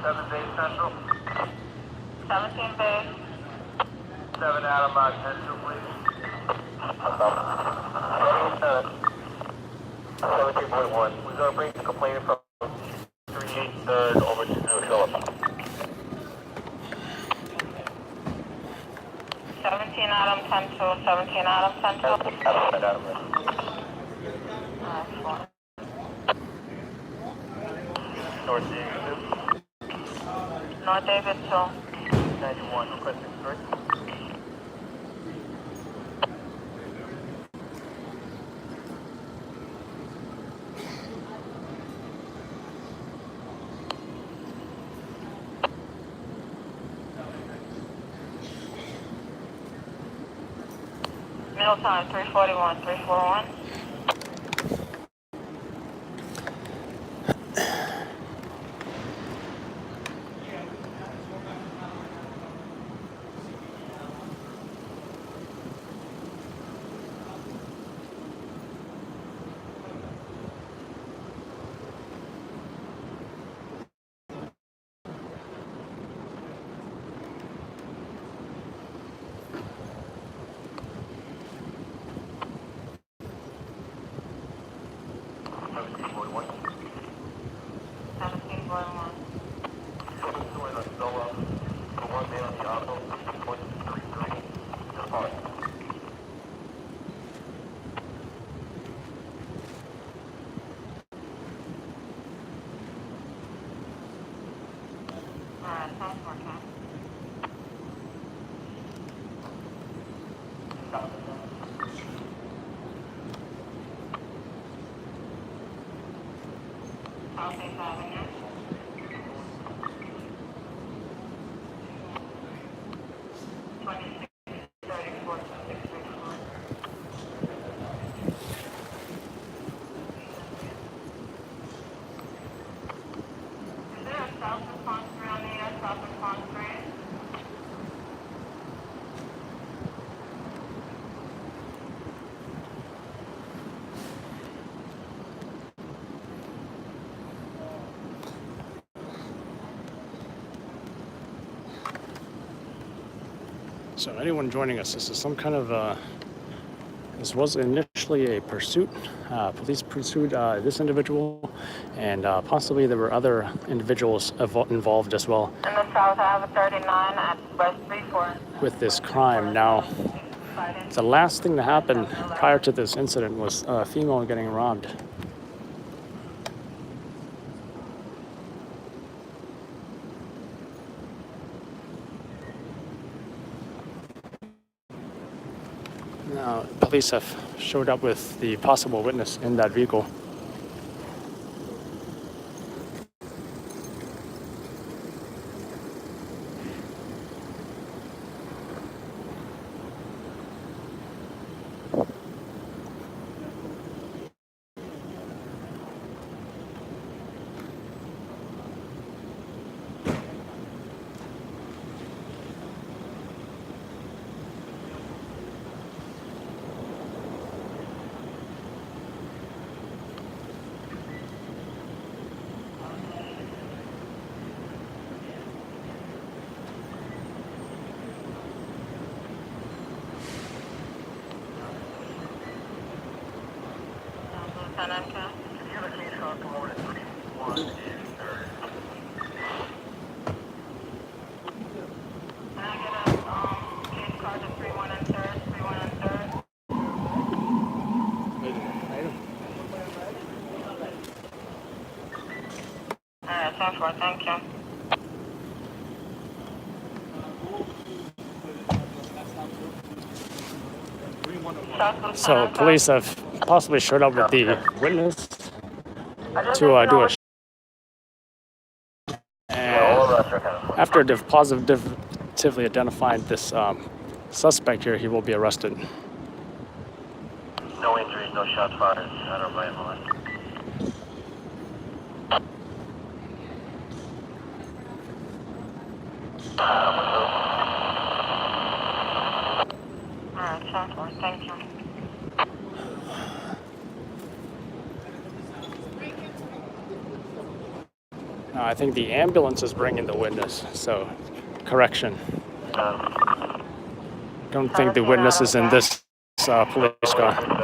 7 Bay Central. 17 Bay. 7 Adam, 10-2, please. 17.1. We're going to bring the complainant from 38 over to Philip. 17 Adam, 10-2. 17 Adam, 10-2. Adam. North David 2. North David 2. 91, requesting 3. Middle time, 341, 341. So anyone joining us, this is some kind of, this was initially a pursuit. Police pursued this individual, and possibly there were other individuals involved as well. In the south, I have a 39 at West 34. With this crime. Now, the last thing that happened prior to this incident was a female getting robbed. Now, police have showed up with the possible witness in that vehicle. Thank you. So police have possibly showed up with the witness to do a and after they've positively identified this suspect here, he will be arrested. No injuries, no shots fired. I don't blame him. Alright, thank you. I think the ambulance is bringing the witness, so correction. Don't think the witness is in this police car.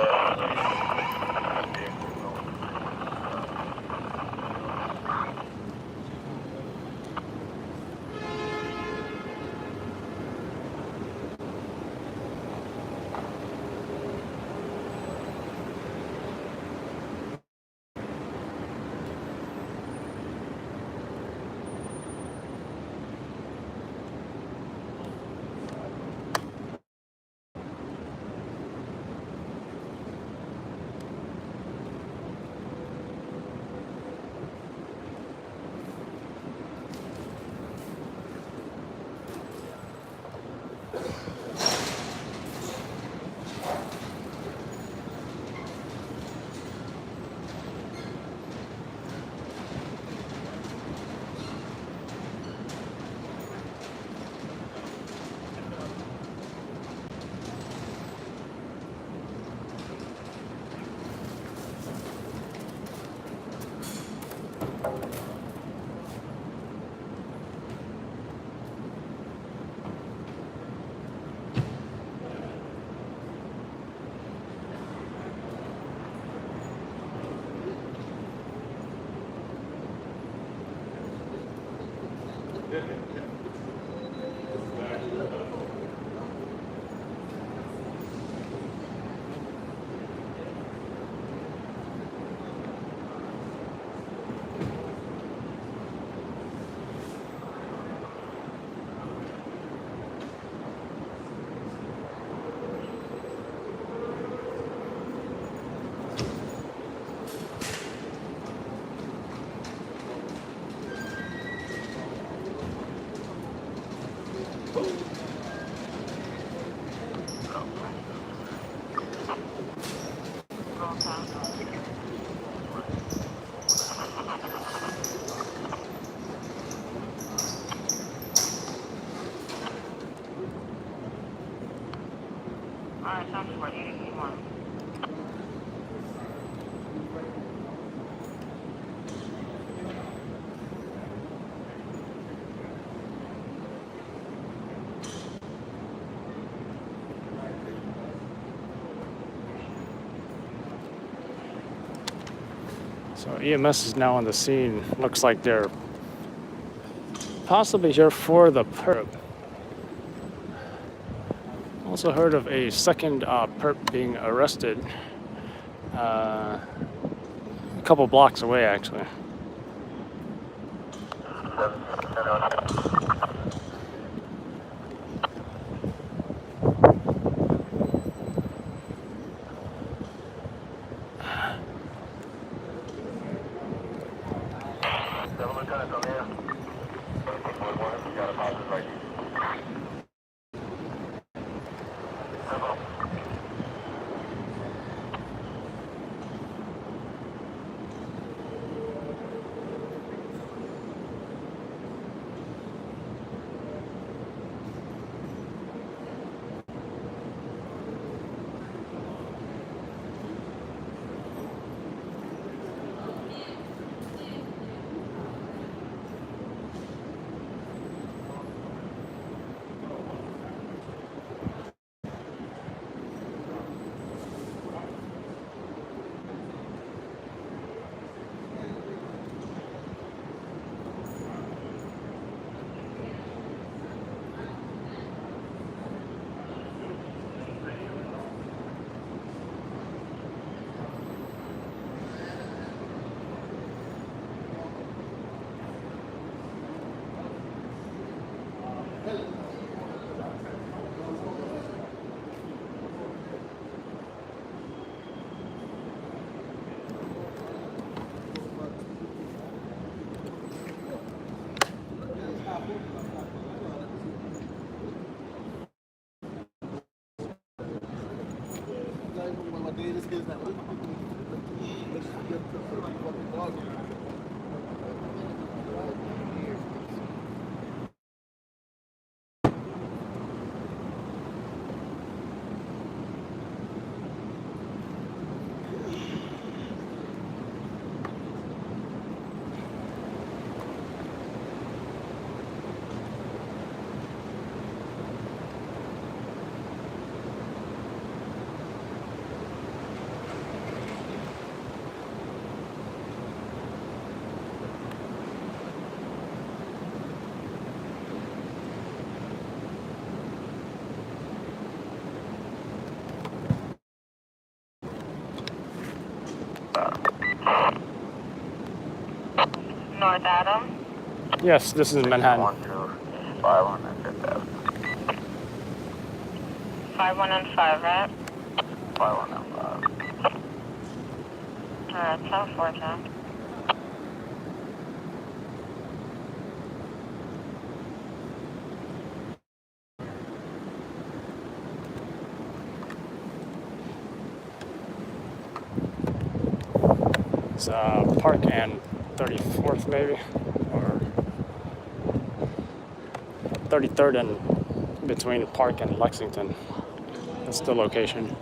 Alright, sounds for 81. So EMS is now on the scene. Looks like they're possibly here for the perp. Also heard of a second perp being arrested a couple blocks away, actually. North Adam. Yes, this is Manhattan. 125 and Fifth Avenue. 51 and 5, right? 51 and 5. Alright, 10-4, John. It's Park and 34th maybe, or 33rd and between Park and Lexington. That's the location.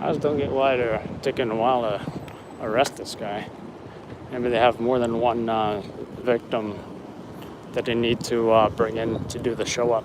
I just don't get why they're taking a while to arrest this guy. Maybe they have more than one victim that they need to bring in to do the show up.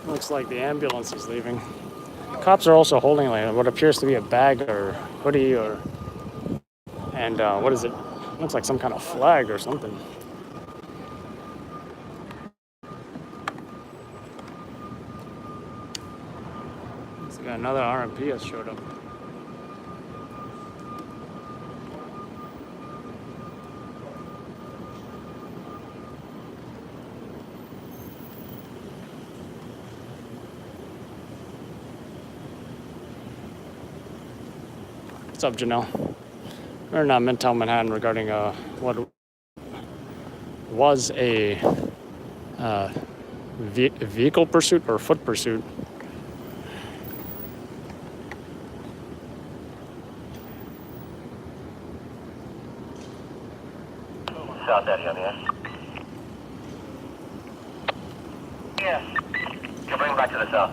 Looks like the ambulance is leaving. Cops are also holding like what appears to be a bag or hoodie and what is it? Looks like some kind of flag or something. Looks like another RMP has showed up. What's up, Janelle? We're in Midtown Manhattan regarding what was a vehicle pursuit or foot pursuit. South Daddy on the end. Yes. You bring him back to the south.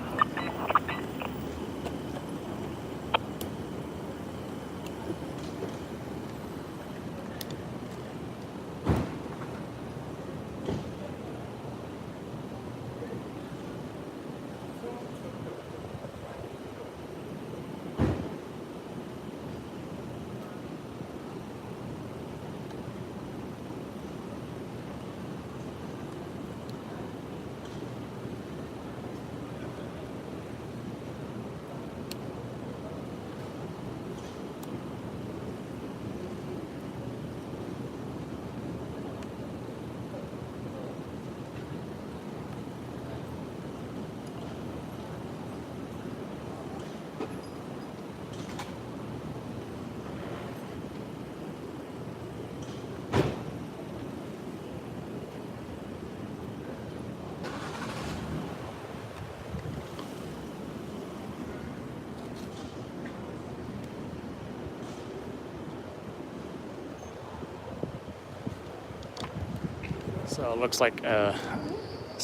So it looks like a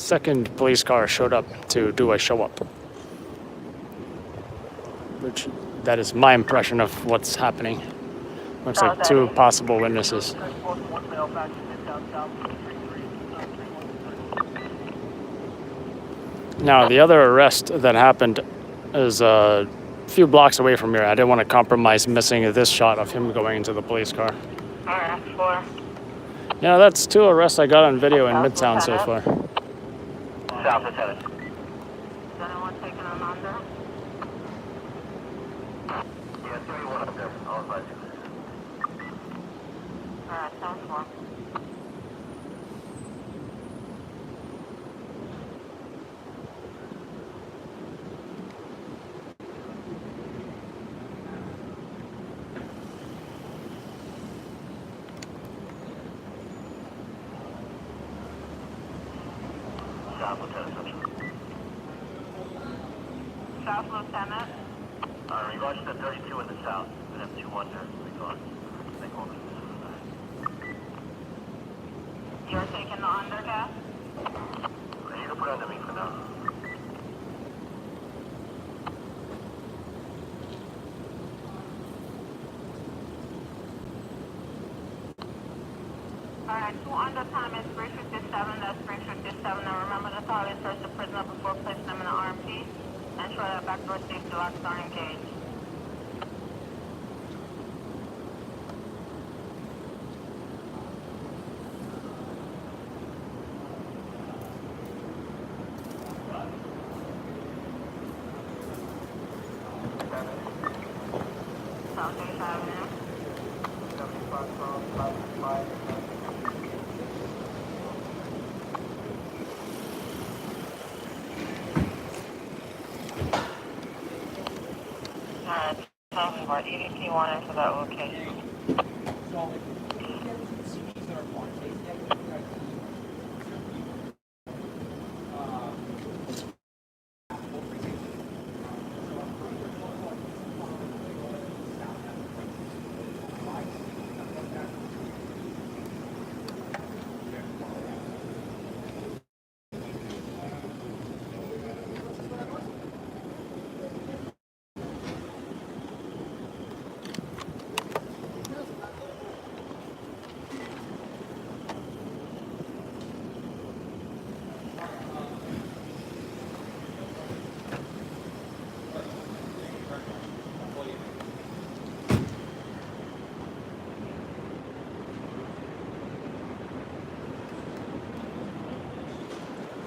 second police car showed up to do a show up. Which, that is my impression of what's happening. Looks like two possible witnesses. Now, the other arrest that happened is a few blocks away from here. I didn't want to compromise missing this shot of him going into the police car. Alright, 4. Yeah, that's 2 arrests I got on video in Midtown so far. South Lieutenant. Is anyone taking an under? Yeah, 31 up there. I'll advise you. Alright, sounds 4. South Lieutenant. South Lieutenant. Regards to 32 in the south. We have 2 under. Regards. You're taking the under, gas? You can put under me for now. Alright, 2 under time is 357. That's 357. Now remember to thoroughly search the prisoner before placing them in the RMP. Ensure that backdoor safety locks are engaged. South 8th Avenue. Alright, talking about EDP 1 into that location.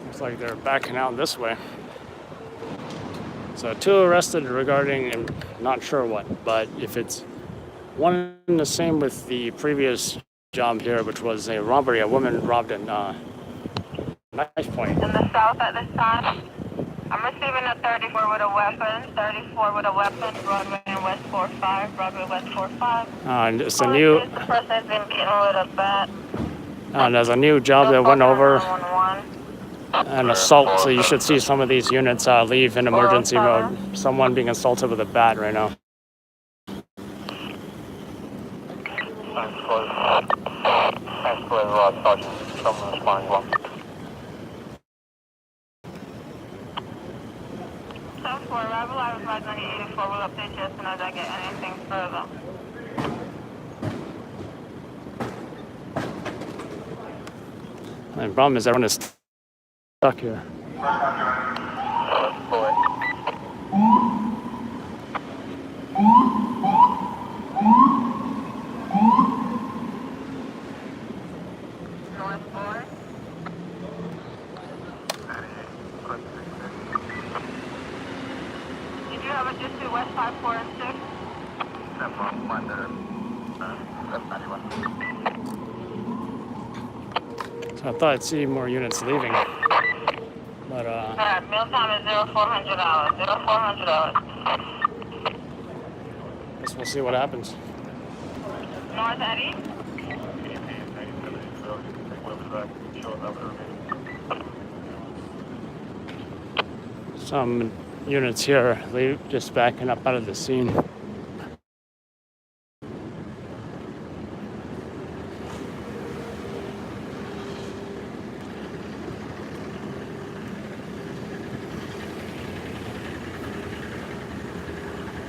Looks like they're backing out this way. So 2 arrested regarding, I'm not sure what, but if it's one and the same with the previous job here, which was a robbery, a woman robbed a knife point. In the south at this time, I'm receiving a 34 with a weapon, 34 with a weapon, Broadway and West 45, Broadway West 45. And it's a new, The person's been getting with a bat. and there's a new job that went over an assault, so you should see some of these units leave in emergency mode. Someone being assaulted with a bat right now. Thanks for Sergeant. Someone responding well. South 4, arrival, I advise on the 84. Will update you as soon as I get anything further. And the problem is everyone is stuck here. North 4. Did you have a district West 5, 4, and 6? So I thought I'd see more units leaving. But Alright, meal time is $0400. $0400. guess we'll see what happens. North Eddie? Some units here just backing up out of the scene.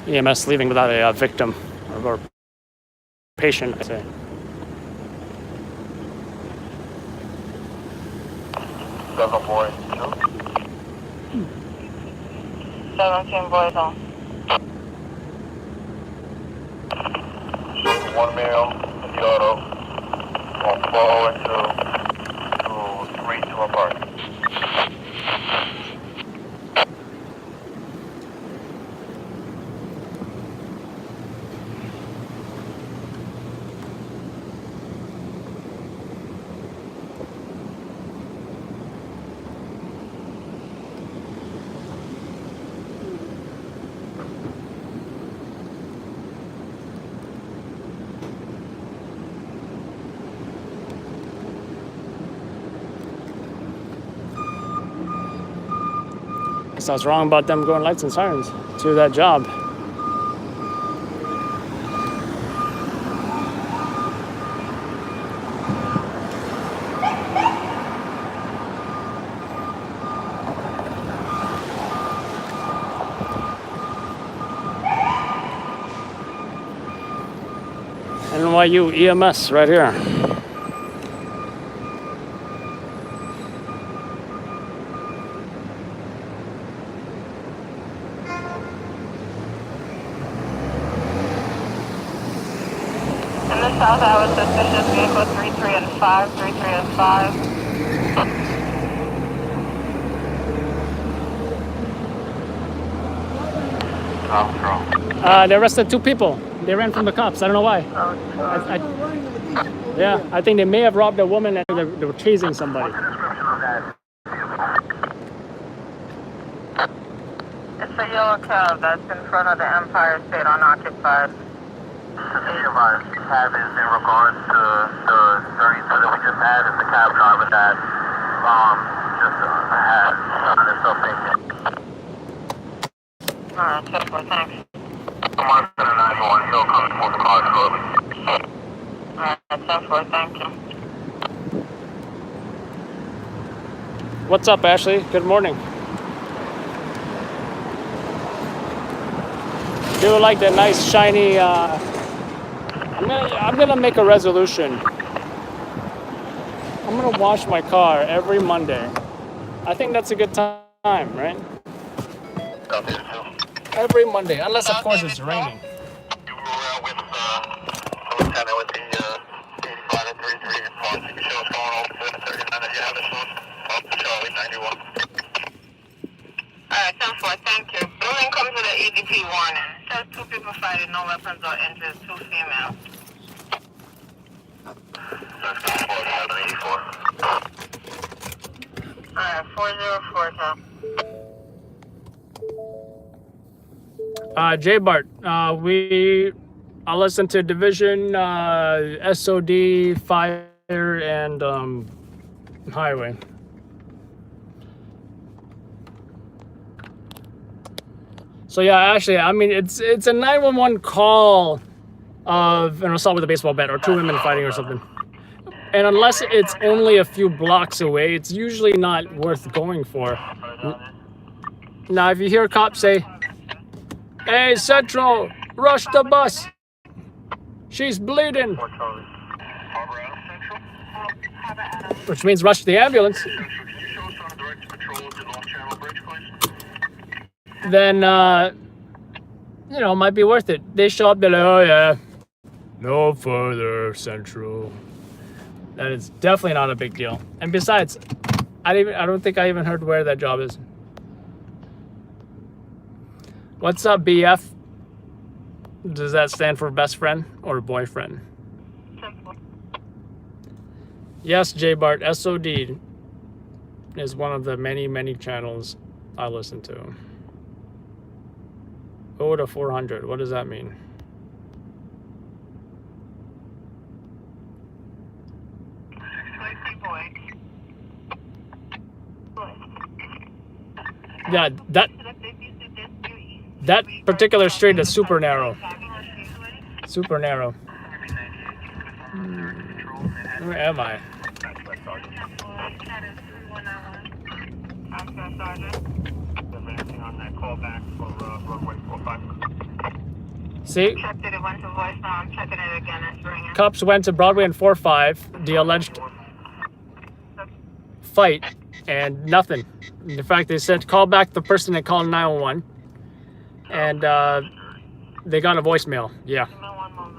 EMS leaving without a victim or patient, I say. 17 boys on. One male in the auto on 402 to 32 apart. So I was wrong about them going lights and sirens to that job. NYU EMS right here. In the south, I was suspicious vehicle 33 and 5, 33 and 5. They arrested 2 people. They ran from the cops. I don't know why. Yeah, I think they may have robbed a woman and they were chasing somebody. It's a yellow cab that's in front of the Empire State unoccupied. The advice cab is in regards to the 32 that we just had. Is the cab driver that just had himself taken. Alright, 10-4, thanks. Someone said a 91, he'll come for the car shortly. Alright, 10-4, thank you. What's up, Ashley? Good morning. Do you like the nice, shiny, I'm gonna make a resolution. I'm gonna wash my car every Monday. I think that's a good time, right? Every Monday, unless of course it's raining. You were with the lieutenant with the 85 and 33 and you can show us going over to the 39 that you have it shown up to Charlie 91. Alright, 10-4, thank you. Building comes with an EDP warning. It says 2 people fighting, no weapons or injuries, 2 females. That's 4784. Alright, 404, sir. J Bart, I listened to Division, SOD, Fire, and Highway. So yeah, actually, I mean, it's a 911 call of an assault with a baseball bat or 2 women fighting or something. And unless it's only a few blocks away, it's usually not worth going for. Now, if you hear cops say, "Hey, Central, rush the bus. She's bleeding." Which means rush the ambulance. Then, you know, it might be worth it. They show up, they're like, "Oh yeah, no further, Central." That is definitely not a big deal. And besides, I don't think I even heard where that job is. What's up, BF? Does that stand for best friend or boyfriend? Yes, J Bart, SOD is one of the many, many channels I listen to. 0 to 400, what does that mean? Yeah, that particular street is super narrow. Super narrow. Where am I? On that call back for runway 45. See? Checked it, it went to voicemail. I'm checking it again. It's ringing. Cops went to Broadway and 4-5, the alleged fight, and nothing. In fact, they said call back the person that called 911, and they got a voicemail. Yeah. Give me one moment.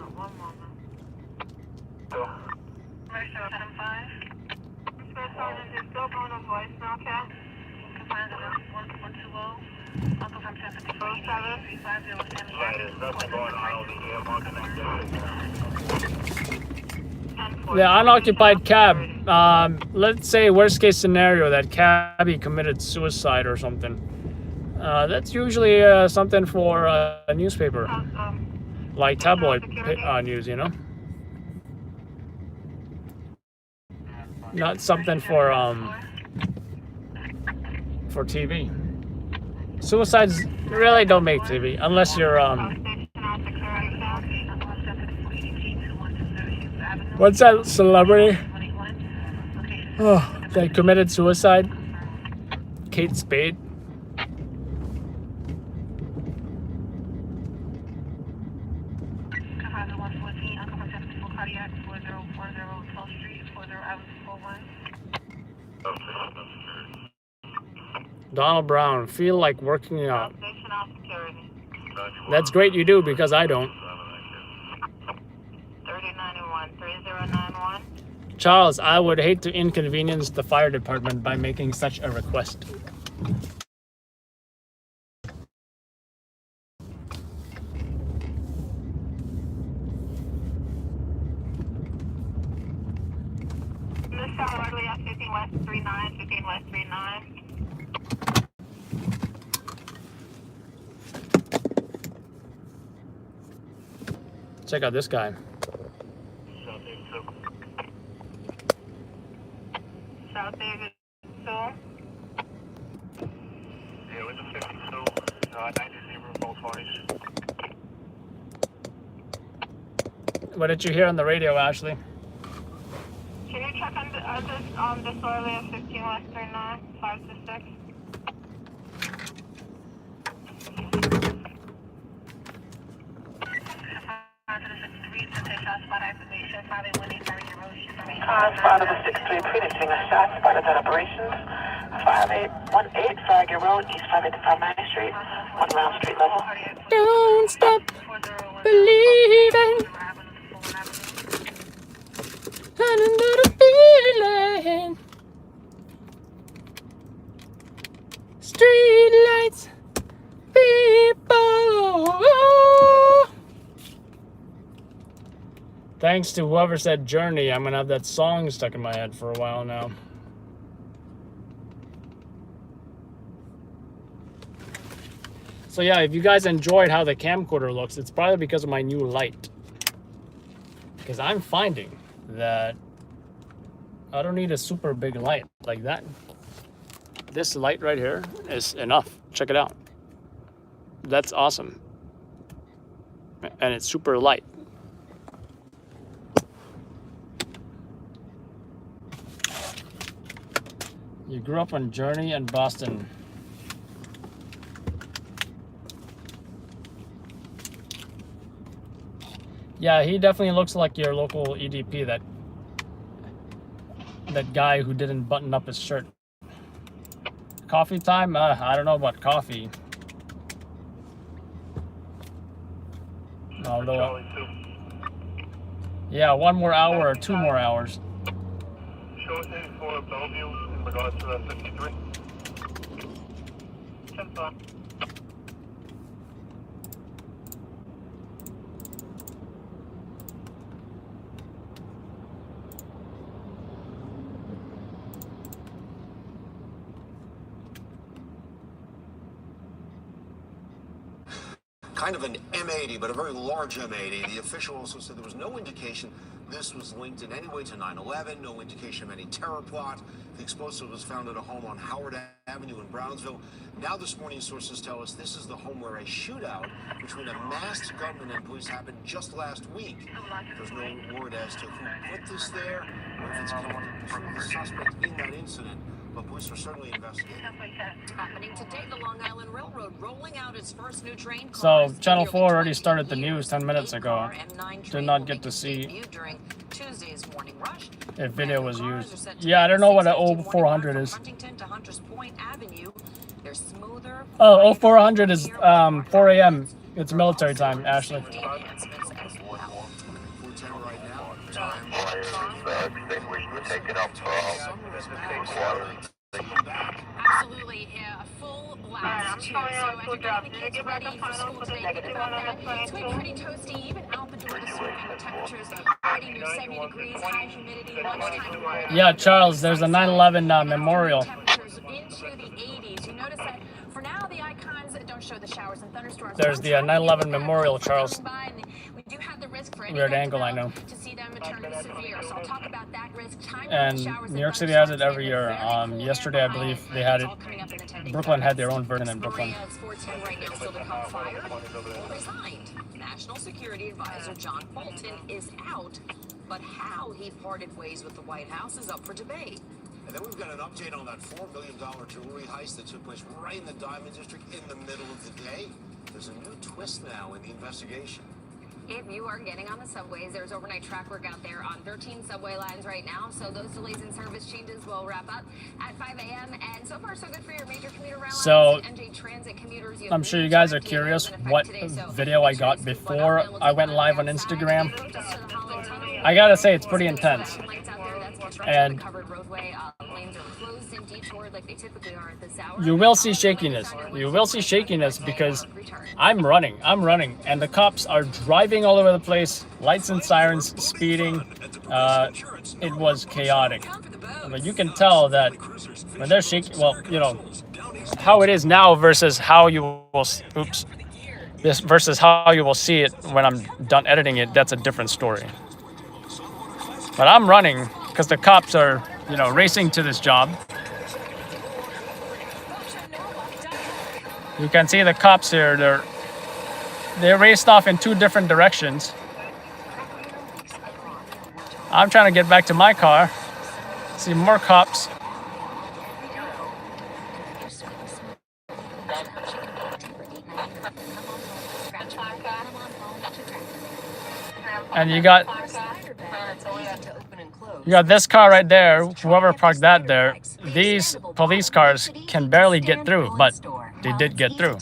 Commercial 10-5. First sergeant is still going to voicemail, okay? Find the 1120. Also from 1054. There's nothing going on over here. The unoccupied cab. Let's say worst case scenario that cabbie committed suicide or something. That's usually something for a newspaper, like tabloid news, you know. Not something for TV. Suicides really don't make TV unless you're what's that celebrity? Oh, that committed suicide? Kate Spade. Donald Brown, feel like working out. That's great you do, because I don't. 3091. Charles, I would hate to inconvenience the fire department by making such a request. Mr. 15 West 39, 15 West 39. Check out this guy. South David, so. Yeah, with the 52, 90 both parties. What did you hear on the radio, Ashley? Can you check on this early of 15 West 39, 5 to 6? Spot of the 6-3 predicting a shot spotted at operations 5818 Farragut Road, East 585 9th Street, 1 round street level. Don't stop believing. Another feeling. Street lights, people. Thanks to whoever said Journey, I'm gonna have that song stuck in my head for a while now. So yeah, if you guys enjoyed how the camcorder looks, it's probably because of my new light. Because I'm finding that I don't need a super big light like that. This light right here is enough. Check it out. That's awesome. And it's super light. You grew up on Journey and Boston. Yeah, he definitely looks like your local EDP, that guy who didn't button up his shirt. Coffee time? I don't know about coffee. Although, yeah, 1 more hour or 2 more hours. Show us for Bellevue in regards to that 53. 10-4. Kind of an M80, but a very large M80. The official also said there was no indication this was linked in any way to 9/11, no indication of any terror plot. The explosive was found at a home on Howard Avenue in Brownsville. Now this morning, sources tell us this is the home where a shootout between a masked gunman and police happened just last week. There's no word as to who put this there or if it's connected to the suspect in that incident. but police are certainly investigating. Happening today, the Long Island Railroad rolling out its first new train cars. So Channel 4 already started the news 10 minutes ago. Did not get to see during Tuesday's morning rush. if video was used. Yeah, I don't know what an 0400 is. Huntington to Hunters Point Avenue. They're smoother. Oh, 0400 is 4 a.m. It's military time, Ashley. Enhancements as well. 410 right now. Time. Absolutely, a full blast too. So as you're getting the kids ready for school today, think about that. It's going to be pretty toasty, even out the door this weekend. Temperatures hitting near 70 degrees, high humidity, lunchtime. Yeah, Charles, there's a 9/11 memorial. Temperatures into the 80s. You notice that for now the icons don't show the showers and thunderstorms. There's the 9/11 memorial, Charles. We do have the risk for any Weird angle, I know. to see them turn severe. So I'll talk about that risk. And New York City has it every year. Yesterday, I believe they had it. Brooklyn had their own version in Brooklyn. National Security Advisor John Bolton is out, but how he parted ways with the White House is up for debate. And then we've got an update on that $4 million jewelry heist that took place right in the Diamond District in the middle of the day. There's a new twist now in the investigation. If you are getting on the subways, there's overnight track work out there on 13 subway lines right now. So those delays in service changes will wrap up at 5 a.m. And so far, so good for your major commuter rail lines. So, NJ Transit commuters. I'm sure you guys are curious what video I got before I went live on Instagram. I gotta say, it's pretty intense. And you will see shakiness. You will see shakiness because I'm running, and the cops are driving all over the place, lights and sirens, speeding. It was chaotic. But you can tell that when they're shaking, well, you know, how it is now versus how you will, versus how you will see it when I'm done editing it, that's a different story. But I'm running because the cops are, you know, racing to this job. You can see the cops here. They raced off in two different directions. I'm trying to get back to my car. See more cops. And you got this car right there. Whoever parked that there. These police cars can barely get through, but they did get through.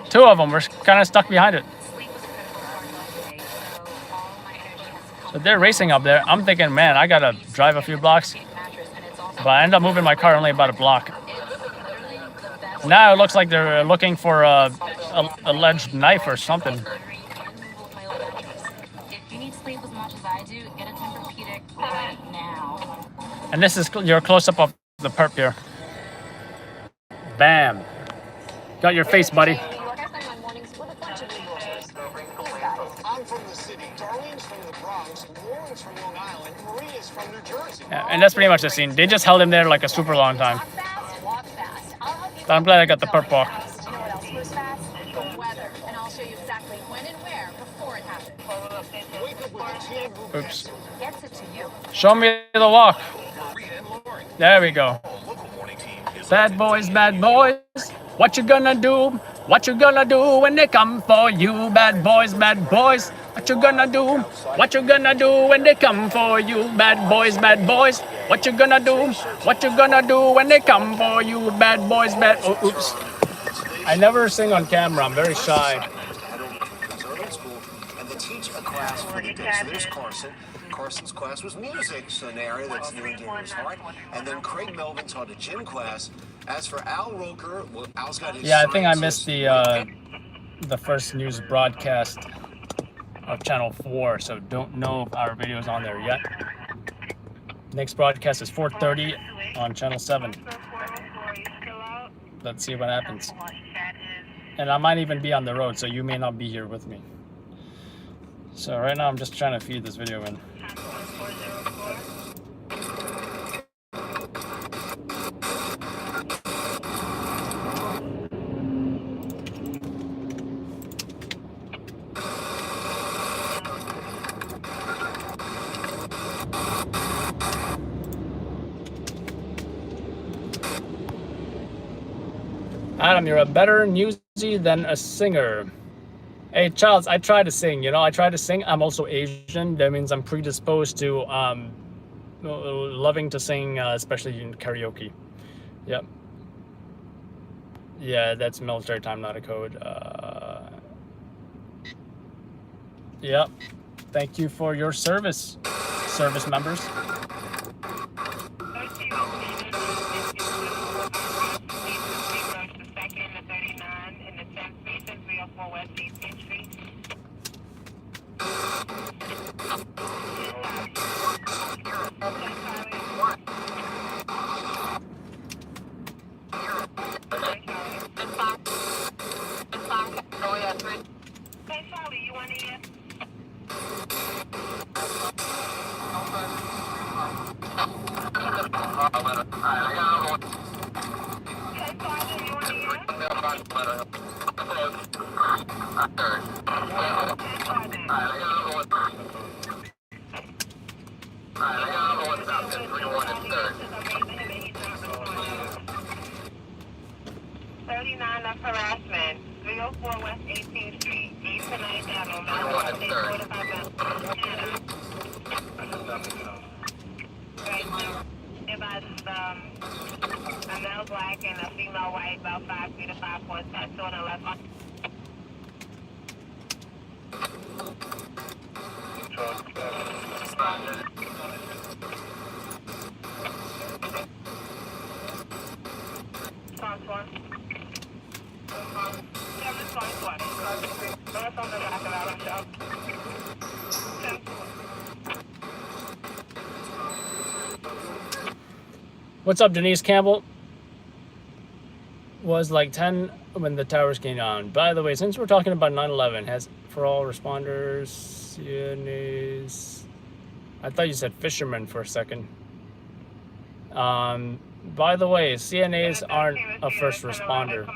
Two of them were kind of stuck behind it. So they're racing up there. I'm thinking, man, I gotta drive a few blocks. But I end up moving my car only about a block. Now it looks like they're looking for a alleged knife or something. And this is your close-up of the perp here. Bam. Got your face, buddy. I'm from the city. Darlene's from the Bronx. Lauren's from Long Island. Maria's from New Jersey. Yeah, and that's pretty much the scene. They just held him there like a super long time. But I'm glad I got the perp walk. Oops. Show me the walk. There we go. Bad boys, what you gonna do? What you gonna do when they come for you? Bad boys, what you gonna do? What you gonna do when they come for you? Bad boys, what you gonna do? What you gonna do when they come for you? Bad boys, oh, oops. I never sing on camera. I'm very shy. And they teach a class for the day. So there's Carson. Carson's class was music, so an area that's near and dear to his heart. And then Craig Melvin taught a gym class. As for Al Roker, well, Al's got his I think I missed the first news broadcast of Channel 4, so don't know if our video is on there yet. Next broadcast is 4:30 on Channel 7. Let's see what happens. And I might even be on the road, so you may not be here with me. So right now I'm just trying to feed this video in. Adam, you're a better newsie than a singer. Hey, Charles, I try to sing. You know, I try to sing. I'm also Asian. That means I'm predisposed to loving to sing, especially in karaoke. Yep. Yeah, that's military time, not a code. Yep. Thank you for your service members. What's up, Denise Campbell? Was like 10 when the towers came down. By the way, since we're talking about 9/11, has for all responders, CNAs. I thought you said fishermen for a second. By the way, CNAs aren't a first responder.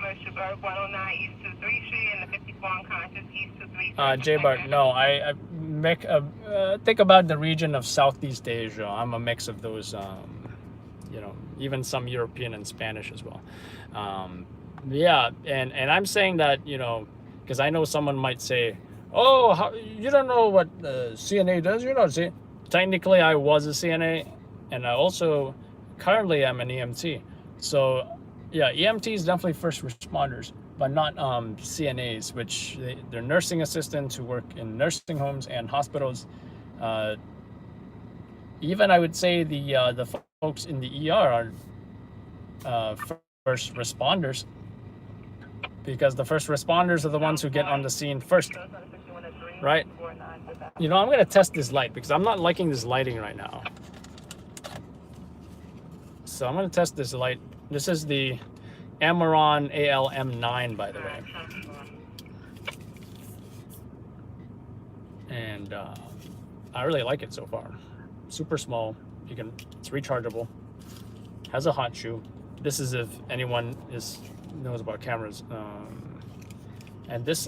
J Bart, no, I think about the region of Southeast Asia. I'm a mix of those. You know, even some European and Spanish as well. Yeah, and I'm saying that, you know, because I know someone might say, oh, you don't know what the CNA does? You know, see, technically I was a CNA, and I also currently am an EMT. So yeah, EMTs definitely first responders, but not CNAs, which they're nursing assistants who work in nursing homes and hospitals. Even I would say the folks in the ER are first responders, because the first responders are the ones who get on the scene first, right? You know, I'm going to test this light because I'm not liking this lighting right now. So I'm going to test this light. This is the Amaron ALM9, by the way. And I really like it so far. Super small. It's rechargeable. Has a hot shoe. This is if anyone knows about cameras. And this,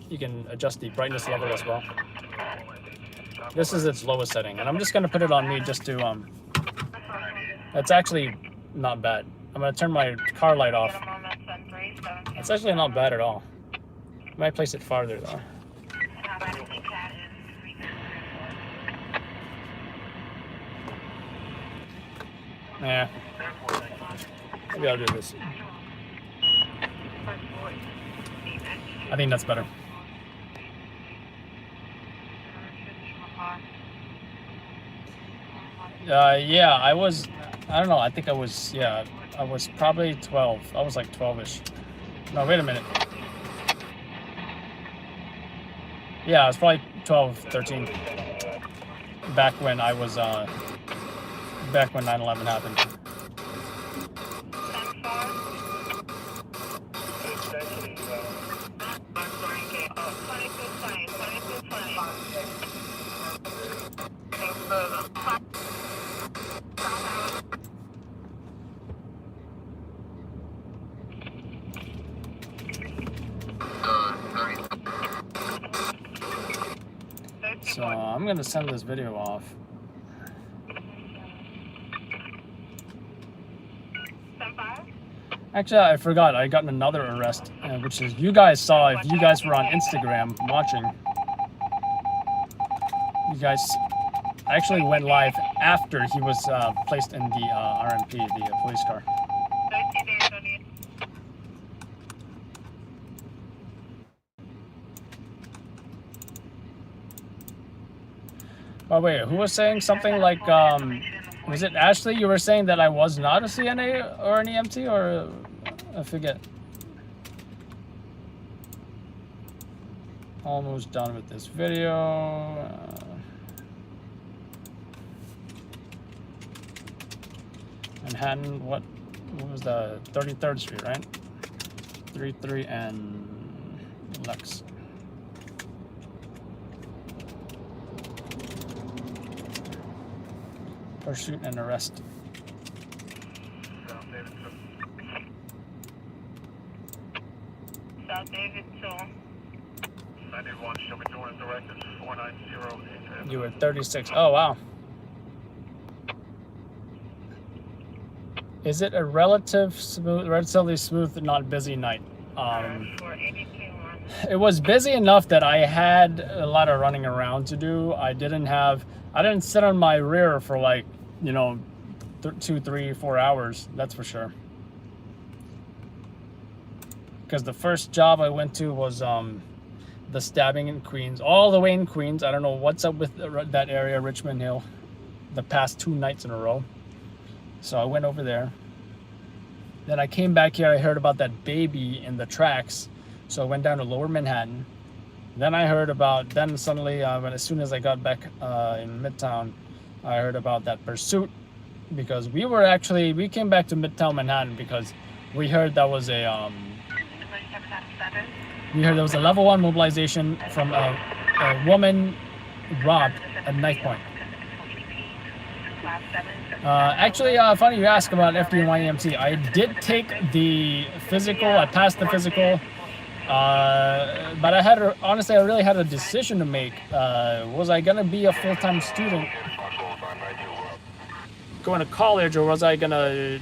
you can adjust the brightness level as well. This is its lowest setting, and I'm just gonna put it on me just to that's actually not bad. I'm gonna turn my car light off. It's actually not bad at all. I might place it farther though. Yeah. Maybe I'll do this. I think that's better. Yeah, I don't know, I think I was probably 12. I was like 12-ish. No, wait a minute. Yeah, I was probably 12, 13. Back when I was, back when 9/11 happened. So I'm going to send this video off. Actually, I forgot. I got another arrest, which is you guys saw if you guys were on Instagram watching. You guys actually went live after he was placed in the RMP, the police car. 30 days on it. Oh wait, who was saying something like, was it Ashley? You were saying that I was not a CNA or an EMT, or I forget. Almost done with this video. Manhattan, what was the 33rd Street, right? 33 and Lex. Pursuit and arrest. South David, so 91, show me door and directed 490. You were 36. Oh, wow. Is it a relatively smooth, not busy night? 482. It was busy enough that I had a lot of running around to do. I didn't sit on my rear for like, 2, 3, 4 hours. That's for sure. Because the first job I went to was the stabbing in Queens, all the way in Queens. I don't know what's up with that area, Richmond Hill, the past 2 nights in a row. So I went over there. Then I came back here. I heard about that baby in the tracks. So I went down to Lower Manhattan. Then I heard about, suddenly, as soon as I got back in Midtown, I heard about that pursuit. Because we came back to Midtown Manhattan because we heard that was a level 1 mobilization from a woman robbed at knife point. Actually, funny you ask about FDNY-EMT. I did take the physical. I passed the physical, but honestly, I really had a decision to make. Was I gonna be a full-time student going to college, or was I gonna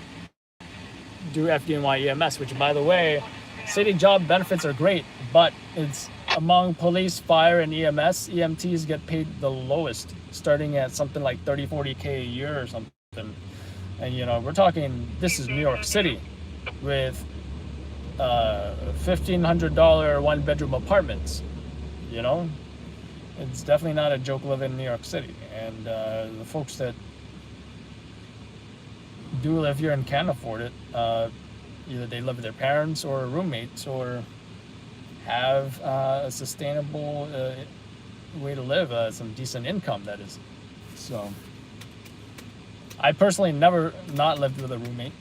do FDNY-EMS? Which, by the way, city job benefits are great, but it's among police, fire, and EMS. EMTs get paid the lowest, starting at something like 30, 40K a year or something. And we're talking, this is New York City with $1,500 1-bedroom apartments. It's definitely not a joke living in New York City. And the folks that do live here and can't afford it, either they live with their parents or roommates, or have a sustainable way to live, some decent income, that is. So I personally never not lived with a roommate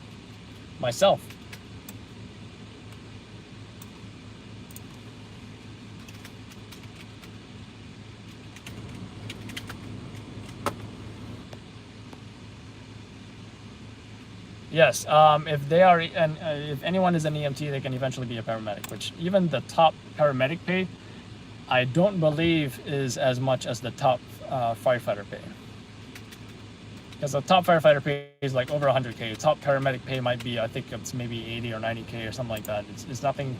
myself. Yes, if they are, and if anyone is an EMT, they can eventually be a paramedic, which even the top paramedic pay, I don't believe is as much as the top firefighter pay. Because the top firefighter pay is like over 100K. Top paramedic pay might be, I think it's maybe 80 or 90K or something like that. It's nothing,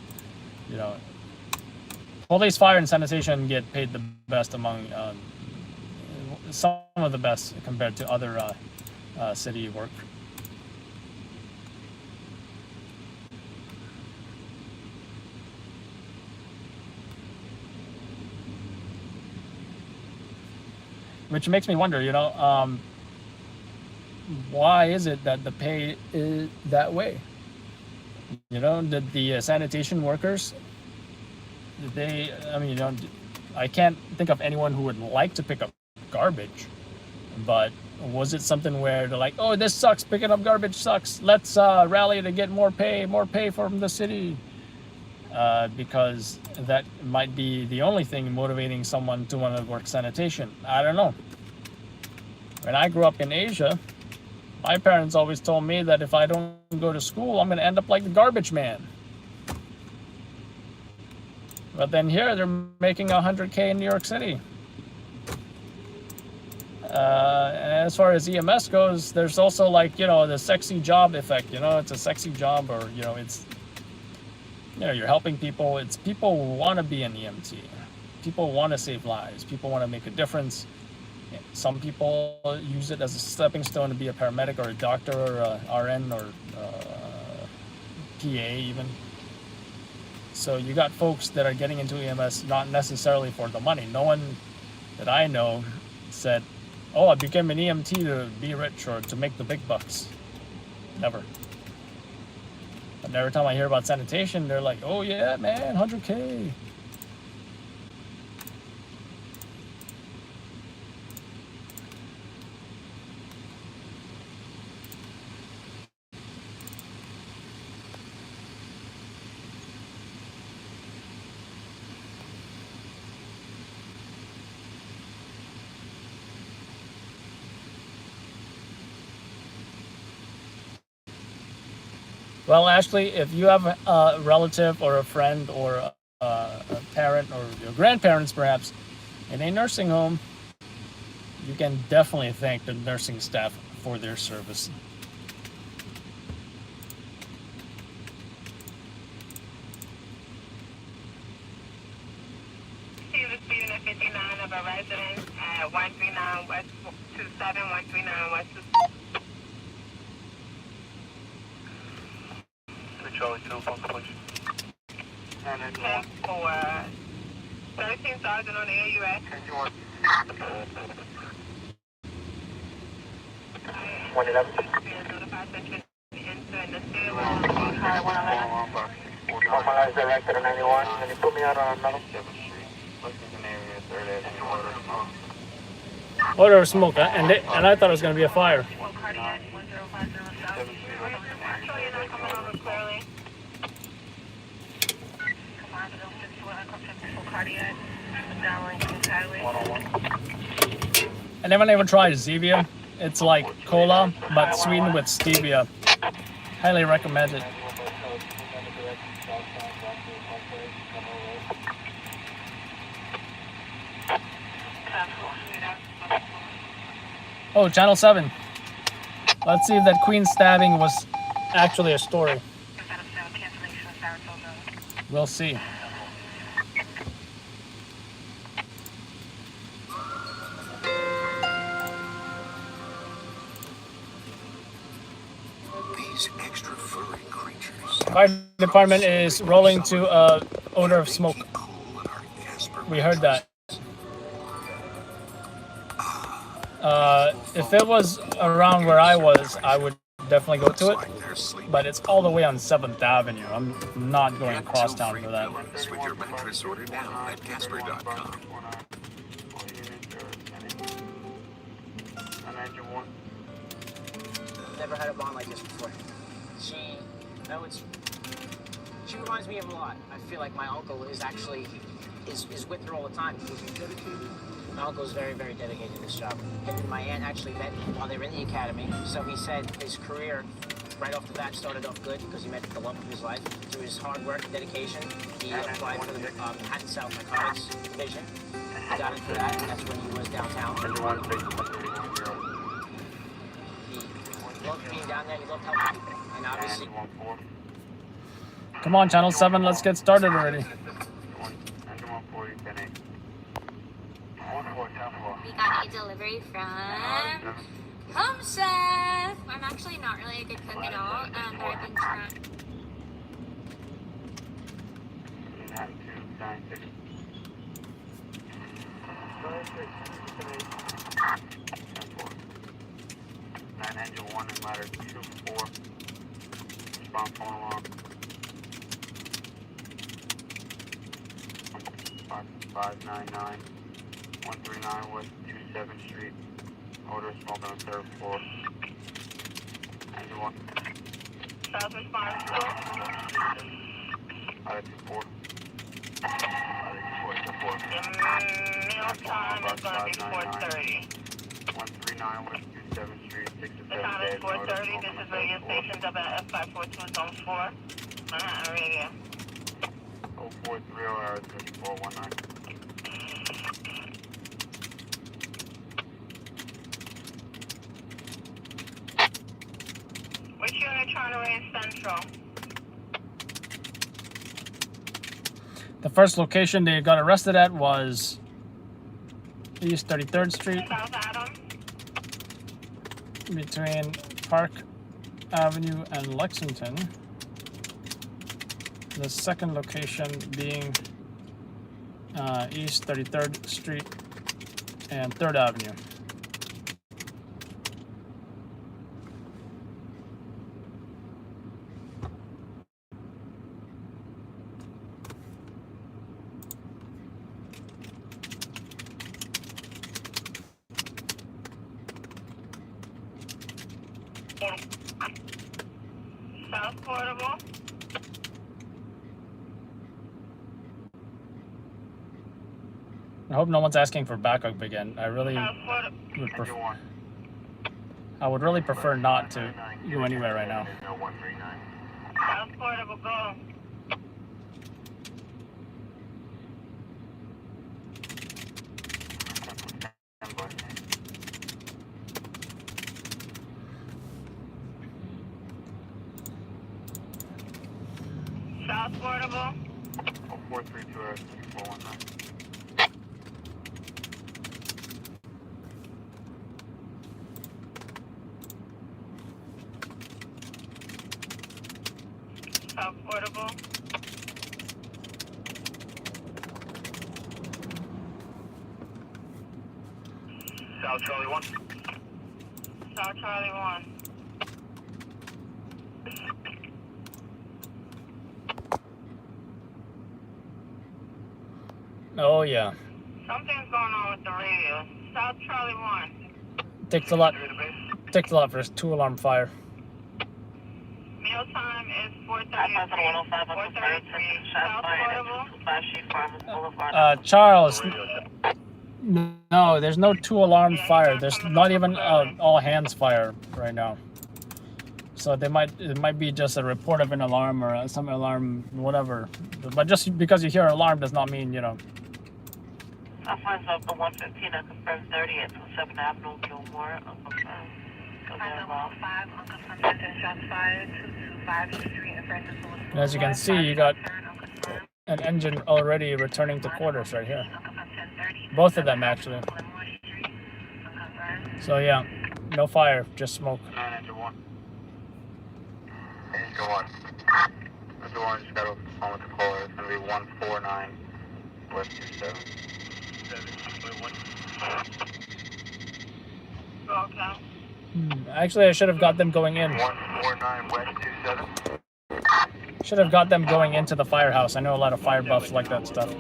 Police, fire, and sanitation get paid the best among some of the best compared to other city work. Which makes me wonder, why is it that the pay is that way? Did the sanitation workers, I can't think of anyone who would like to pick up garbage, but was it something where they're like, oh, this sucks, picking up garbage sucks, let's rally to get more pay from the city? Because that might be the only thing motivating someone to want to work sanitation. I don't know. When I grew up in Asia, my parents always told me that if I don't go to school, I'm going to end up like the garbage man. But then here, they're making 100K in New York City. As far as EMS goes, there's also like, you know, the sexy job effect. You know, it's a sexy job, or, you know, it's, you know, you're helping people. It's people want to be an EMT. People want to save lives. People want to make a difference. Some people use it as a stepping stone to be a paramedic or a doctor or a RN or PA even. So you got folks that are getting into EMS not necessarily for the money. No one that I know said, oh, I became an EMT to be rich or to make the big bucks. Never. But every time I hear about sanitation, they're like, oh yeah, man, 100K. Well, Ashley, if you have a relative or a friend or a parent or your grandparents perhaps in a nursing home, you can definitely thank the nursing staff for their service. Unit 59 of a resident at 139 West 27, 139 West 27. Charlie 2, phone please. For 13 Sergeant on the air, you at? 111. Normalize directed at 91. Can you put me out on another? Odor of smoke, and I thought it was going to be a fire. I never tried Zevia. It's like cola, but sweetened with stevia. Highly recommend it. Oh, Channel 7. Let's see if that Queen stabbing was actually a story. We'll see. These extra furry creatures. Fire department is rolling to odor of smoke. We heard that. If it was around where I was, I would definitely go to it. But it's all the way on 7th Avenue. I'm not going across town for that. With your mattress order now at Casper.com. Never had a bond like this before. She reminds me of a lot. I feel like my uncle is actually is with her all the time. My uncle is very, very dedicated to this job. Him and my aunt actually met while they were in the academy. So he said his career right off the bat started off good because he met the love of his life. Through his hard work and dedication, he applied for the Manhattan South Narcotics Division. He got into that, and that's when he was downtown. He loved being down there. He loved helping people, and obviously. Come on, Channel 7, let's get started already. We got a delivery from Home Chef. I'm actually not really a good cook at all, but I've been trying. Engine 1 and ladder 2-4. Response phone alarm. 599 139 West 27th Street. Odor of smoke on the 3rd floor. Engine 1. South response 2. Ladder 2-4. Meal time is going to be 4:30. 139 West 27th Street, 6 to 7 The time is 4:30. This is radio station WF542 Zone 4. Manhattan Radio. 0430 hours 3419. Monterey Central. The first location they got arrested at was East 33rd Street, South Adams. between Park Avenue and Lexington. The second location being East 33rd Street and 3rd Avenue. South Portable. I hope no one's asking for backup again. I really South Portable. would I would really prefer not to go anywhere right now. South Portable, go. South Portable. 432-419. South Portable. South Charlie 1. South Charlie 1. Oh yeah, Something's going on with the radio. South Charlie 1. takes a lot for this 2-alarm fire. Meal time is 4:33. South Portable. Charles, no, there's no 2-alarm fire. There's not even all hands fire right now. So it might be just a report of an alarm or some alarm, whatever. But just because you hear an alarm does not mean, you know. Southwest of the 115, I confirm 30 at 27th Avenue, Gilmore, unconfirmed. And as you can see, you got an engine already returning to quarters right here. Both of them actually. So yeah, no fire, just smoke. Engine 1. Engine 1. Engine 1 just got off the phone with the caller. It's going to be 149 West 27. Okay. Actually, I should have got them going in. 149 West 27. Should have got them going into the firehouse. I know a lot of fire buffs like that stuff.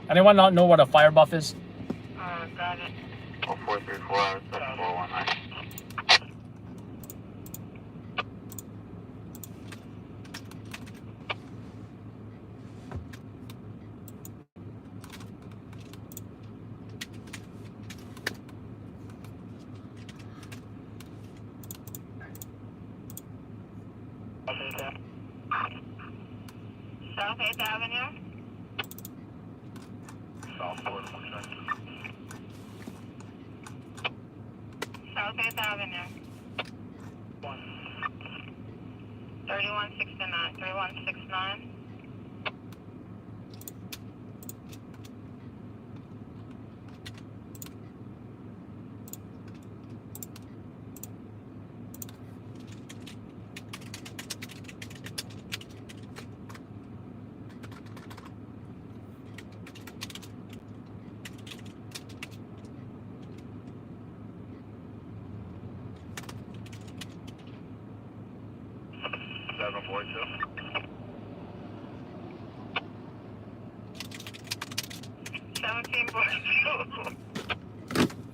Anyone not know what a fire buff is? Got it. 434, that's 419. South 8th Avenue. South 4th, South 8th Avenue. 3169. 3169.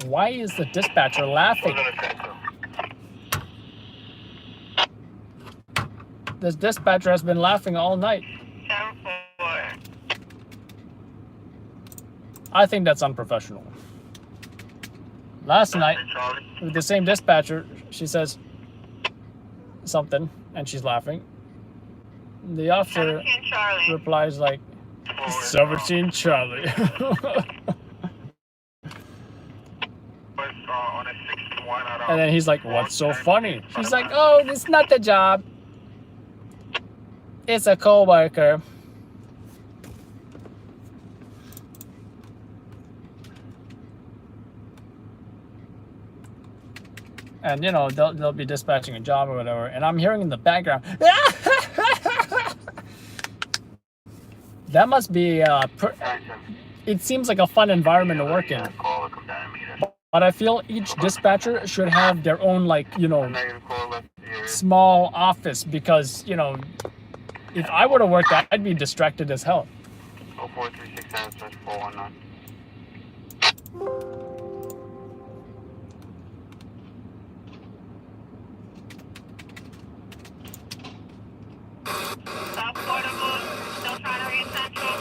Why is the dispatcher laughing? This dispatcher has been laughing all night. 10-4. I think that's unprofessional. Last night, with the same dispatcher, she says something, and she's laughing. The officer 17 Charlie. replies like, 17 Charlie. on a 61 out of... And then he's like, what's so funny? She's like, oh, it's not the job. It's a co-worker. And, you know, they'll be dispatching a job or whatever. And I'm hearing in the background, that must be, it seems like a fun environment to work in. But I feel each dispatcher should have their own, like, you know, small office. Because, you know, if I were to work that, I'd be distracted as hell. 04367/419. South Portable, still trying to reach Central.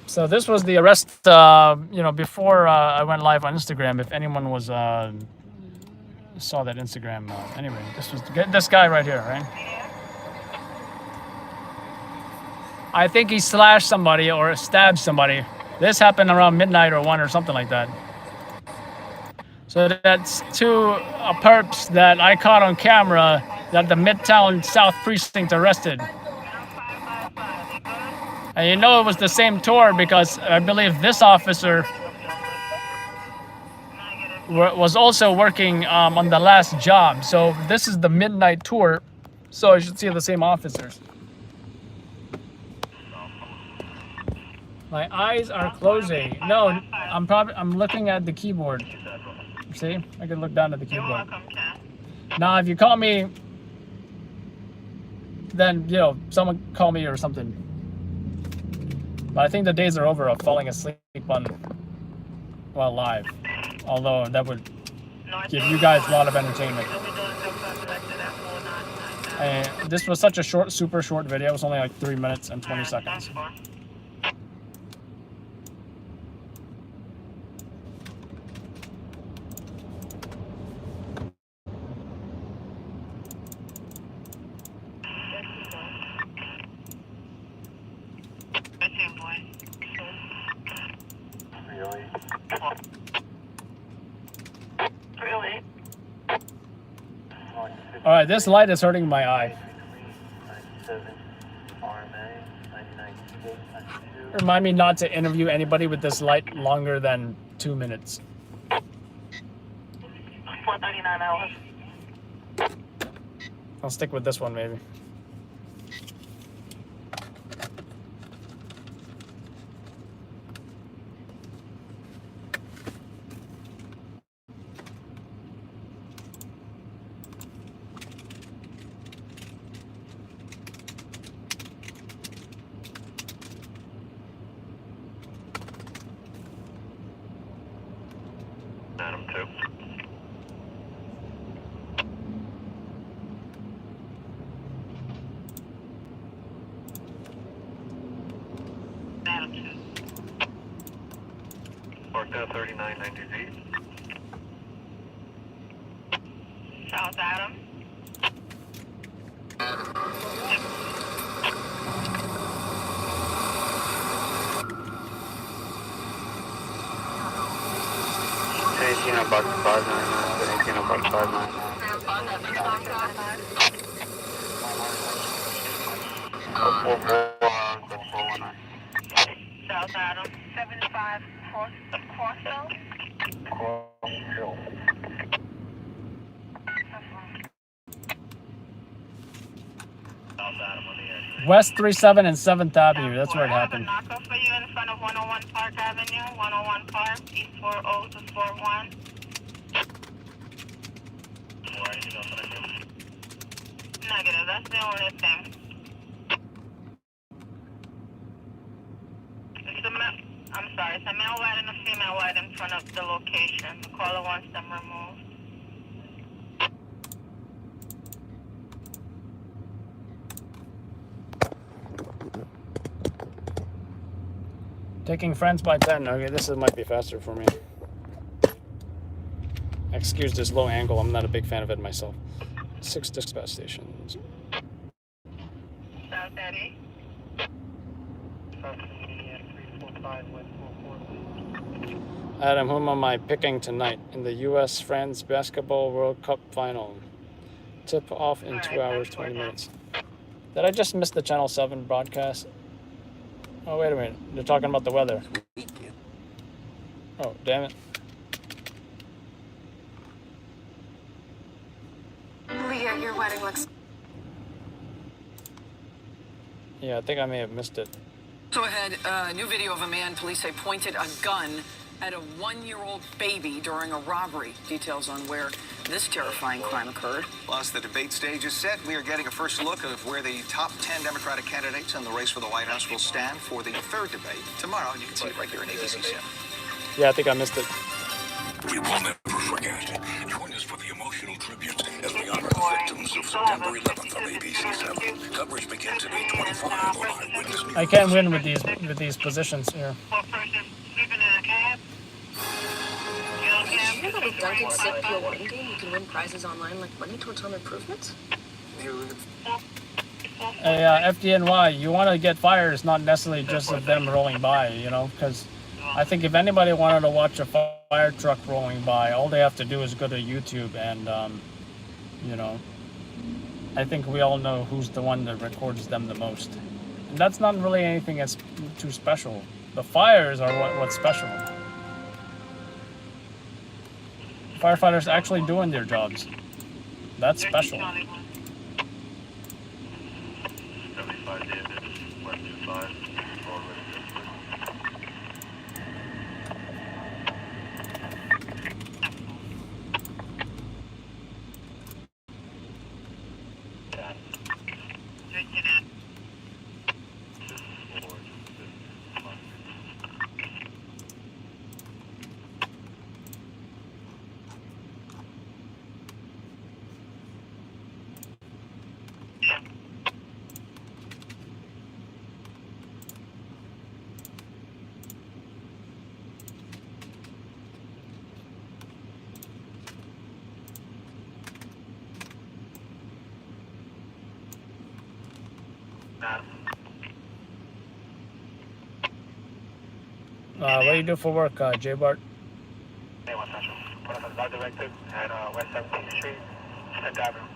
So this was the arrest, you know, before I went live on Instagram. If anyone was saw that Instagram, anyway, this was this guy right here, right? I think he slashed somebody or stabbed somebody. This happened around midnight or 1 or something like that. So that's two perps that I caught on camera that the Midtown South Precinct arrested. And you know it was the same tour because I believe this officer was also working on the last job. So this is the midnight tour. So you should see the same officers. My eyes are closing. No, I'm looking at the keyboard. See, I can look down at the keyboard. Now, if you call me, then, you know, someone call me or something. But I think the days are over of falling asleep while live. Although that would give you guys a lot of entertainment. And this was such a short, super short video. It was only like 3 minutes and 20 seconds. All right, this light is hurting my eye. Remind me not to interview anybody with this light longer than 2 minutes. 439 hours. I'll stick with this one maybe. Adam 2. Adam 2. Marked out 3990Z. South Adam. About 599, about 599. South Adam. 75 Crossville. West 37 and 7th Avenue. That's where it happened. I have a knockoff for you in front of 101 Park Avenue. 101 Park, East 40 to 41. Negative, that's the only thing. I'm sorry, it's a male white and a female white in front of the location. The caller wants them removed. Taking friends by 10. Okay, this might be faster for me. Excuse this low angle. I'm not a big fan of it myself. 6 dispatch stations. South Eddie. Adam, whom am I picking tonight in the U.S. France Basketball World Cup Final? Tip off in 2 hours, 20 minutes. Did I just miss the Channel 7 broadcast? Oh, wait a minute. They're talking about the weather. Oh, damn it. Leah, your wedding looks... Yeah, I think I may have missed it. So ahead, a new video of a man police say pointed a gun at a 1-year-old baby during a robbery. Details on where this terrifying crime occurred. Plus, the debate stage is set. We are getting a first look of where the top 10 Democratic candidates in the race for the White House will stand for the third debate tomorrow. You can see it right here in ABC 7. Yeah, I think I missed it. We will never forget. Join us for the emotional tribute as we honor the victims of September 11th on ABC 7. Coverage begins at 8:25 on Eyewitness News. I can't win with these positions here. What person sleeping in a cab? Did you know that with Duncan Sip Pure Win game, you can win prizes online like money towards home improvements? Hey, FDNY, you want to get fired, it's not necessarily just of them rolling by, you know, because I think if anybody wanted to watch a fire truck rolling by, all they have to do is go to YouTube and, you know, I think we all know who's the one that records them the most. And that's not really anything that's too special. The fires are what's special. Firefighters actually doing their jobs. That's special. 75 David, 125. What do you do for work, J. Bart? Hey, one Central. One of the director at West 17th Street, Fifth Avenue.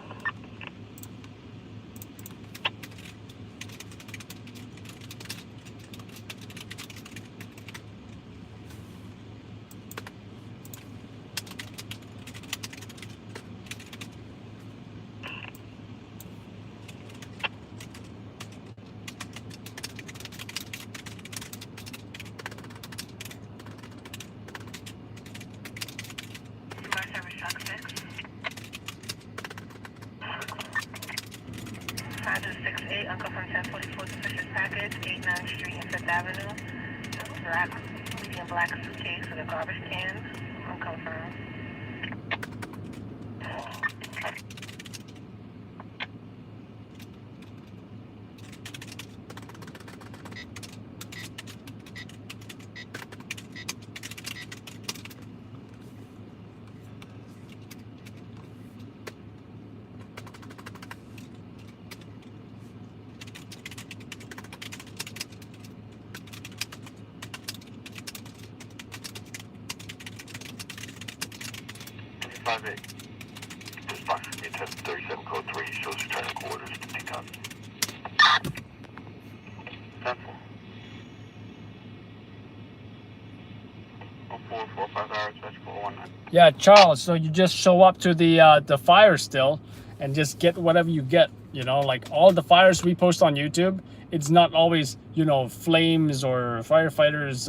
Uncle from 1044 suspicious package, 89th Street and 5th Avenue. Black, medium black suitcase with a garbage can. Unconfirmed. Dispatch 1037 code 3 shows returning quarters to Midtown. Yeah, Charles, so you just show up to the fire still and just get whatever you get, you know, like all the fires we post on YouTube, it's not always, you know, flames or firefighters,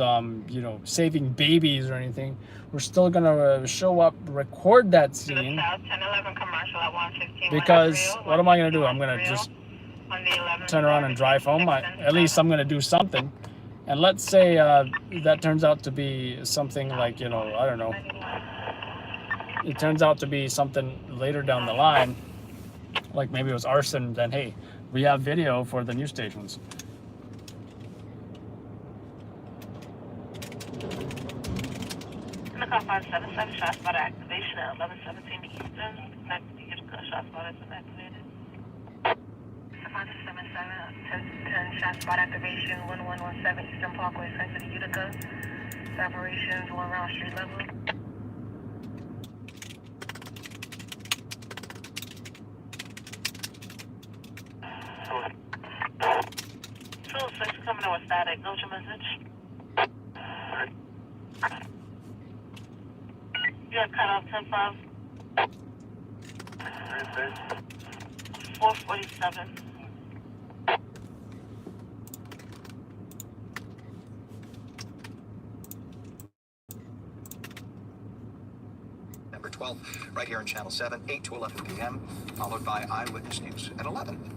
you know, saving babies or anything. We're still gonna show up, record that scene, because what am I gonna do? I'm gonna just turn around and drive home. At least I'm gonna do something. And let's say that turns out to be something like, you know, I don't know. It turns out to be something later down the line, like maybe it was arson, then hey, we have video for the news stations. Car 577, shot spot activation at 1117 Eastern. Next to get a shot spot has been activated. 577, 10 shot spot activation, 1117 Eastern Parkway, Center to Utica. Operations 1 round street level. Tool 6 coming in with static. Note your message. You got cut off 10-5. 447. Number 12, right here on Channel 7, 8 to 11 p.m., followed by Eyewitness News at 11.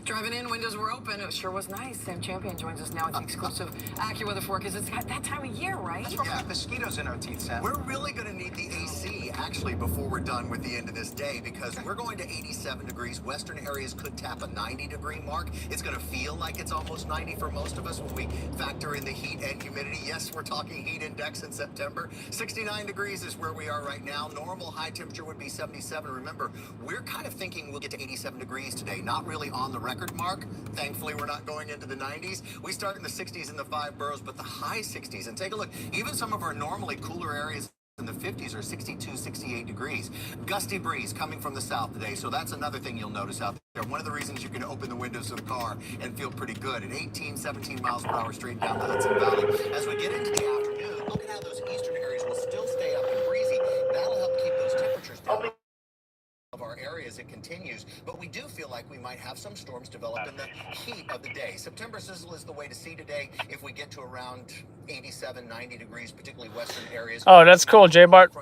Driving in, windows were open. It sure was nice. Sam Champion joins us now with the exclusive AccuWeather forecast. It's that time of year, right? That's right. Mosquitoes in our teeth, Sam. We're really going to need the AC, actually, before we're done with the end of this day, because we're going to 87 degrees. Western areas could tap a 90-degree mark. It's going to feel like it's almost 90 for most of us when we factor in the heat and humidity. Yes, we're talking heat index in September. 69 degrees is where we are right now. Normal high temperature would be 77. Remember, we're kind of thinking we'll get to 87 degrees today. Not really on the record mark. Thankfully, we're not going into the 90s. We start in the 60s in the 5 boroughs, but the high 60s. And take a look. Even some of our normally cooler areas in the 50s are 62, 68 degrees. Gusty breeze coming from the south today. So that's another thing you'll notice out there. One of the reasons you can open the windows of the car and feel pretty good. At 18, 17 miles per hour straight down the Hudson Valley. As we get into the afternoon, look at how those eastern areas will still stay up and breezy. That'll help keep those temperatures down. Of our areas, it continues, but we do feel like we might have some storms develop in the heat of the day. September sizzle is the way to see today if we get to around 87, 90 degrees, particularly western areas. Oh, that's cool, J Bart.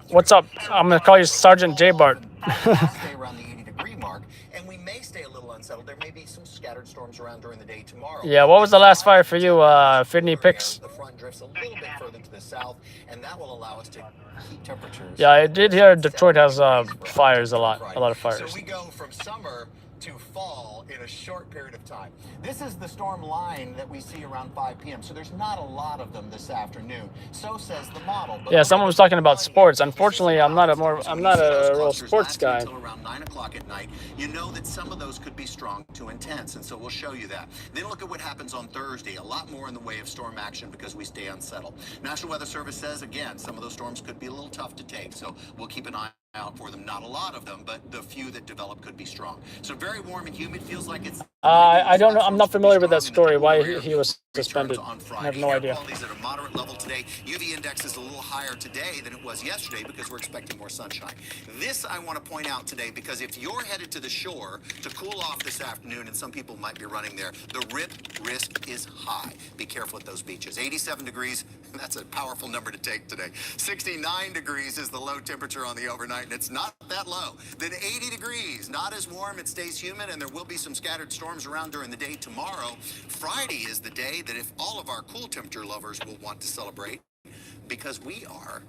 What's up? I'm gonna call you Sergeant J Bart. Stay around the 80-degree mark, and we may stay a little unsettled. There may be some scattered storms around during the day tomorrow. Yeah, what was the last fire for you, Fidney Picks? The front drifts a little bit further to the south, and that will allow us to keep temperatures. Yeah, I did hear Detroit has fires a lot of fires. So we go from summer to fall in a short period of time. This is the storm line that we see around 5 p.m. So there's not a lot of them this afternoon. So says the model. Yeah, someone was talking about sports. Unfortunately, I'm not a real sports guy. Until around 9 o'clock at night, you know that some of those could be strong to intense, and so we'll show you that. Then look at what happens on Thursday. A lot more in the way of storm action because we stay unsettled. National Weather Service says, again, some of those storms could be a little tough to take, so we'll keep an eye out for them. Not a lot of them, but the few that develop could be strong. So very warm and humid, feels like it's... I don't know. I'm not familiar with that story. Why he was suspended? I have no idea. Quality's at a moderate level today. UV index is a little higher today than it was yesterday because we're expecting more sunshine. This I want to point out today because if you're headed to the shore to cool off this afternoon, and some people might be running there, the rip risk is high. Be careful at those beaches. 87 degrees, that's a powerful number to take today. 69 degrees is the low temperature on the overnight, and it's not that low. Then 80 degrees, not as warm, it stays humid, and there will be some scattered storms around during the day tomorrow. Friday is the day that if all of our cool temperature lovers will want to celebrate, because we are,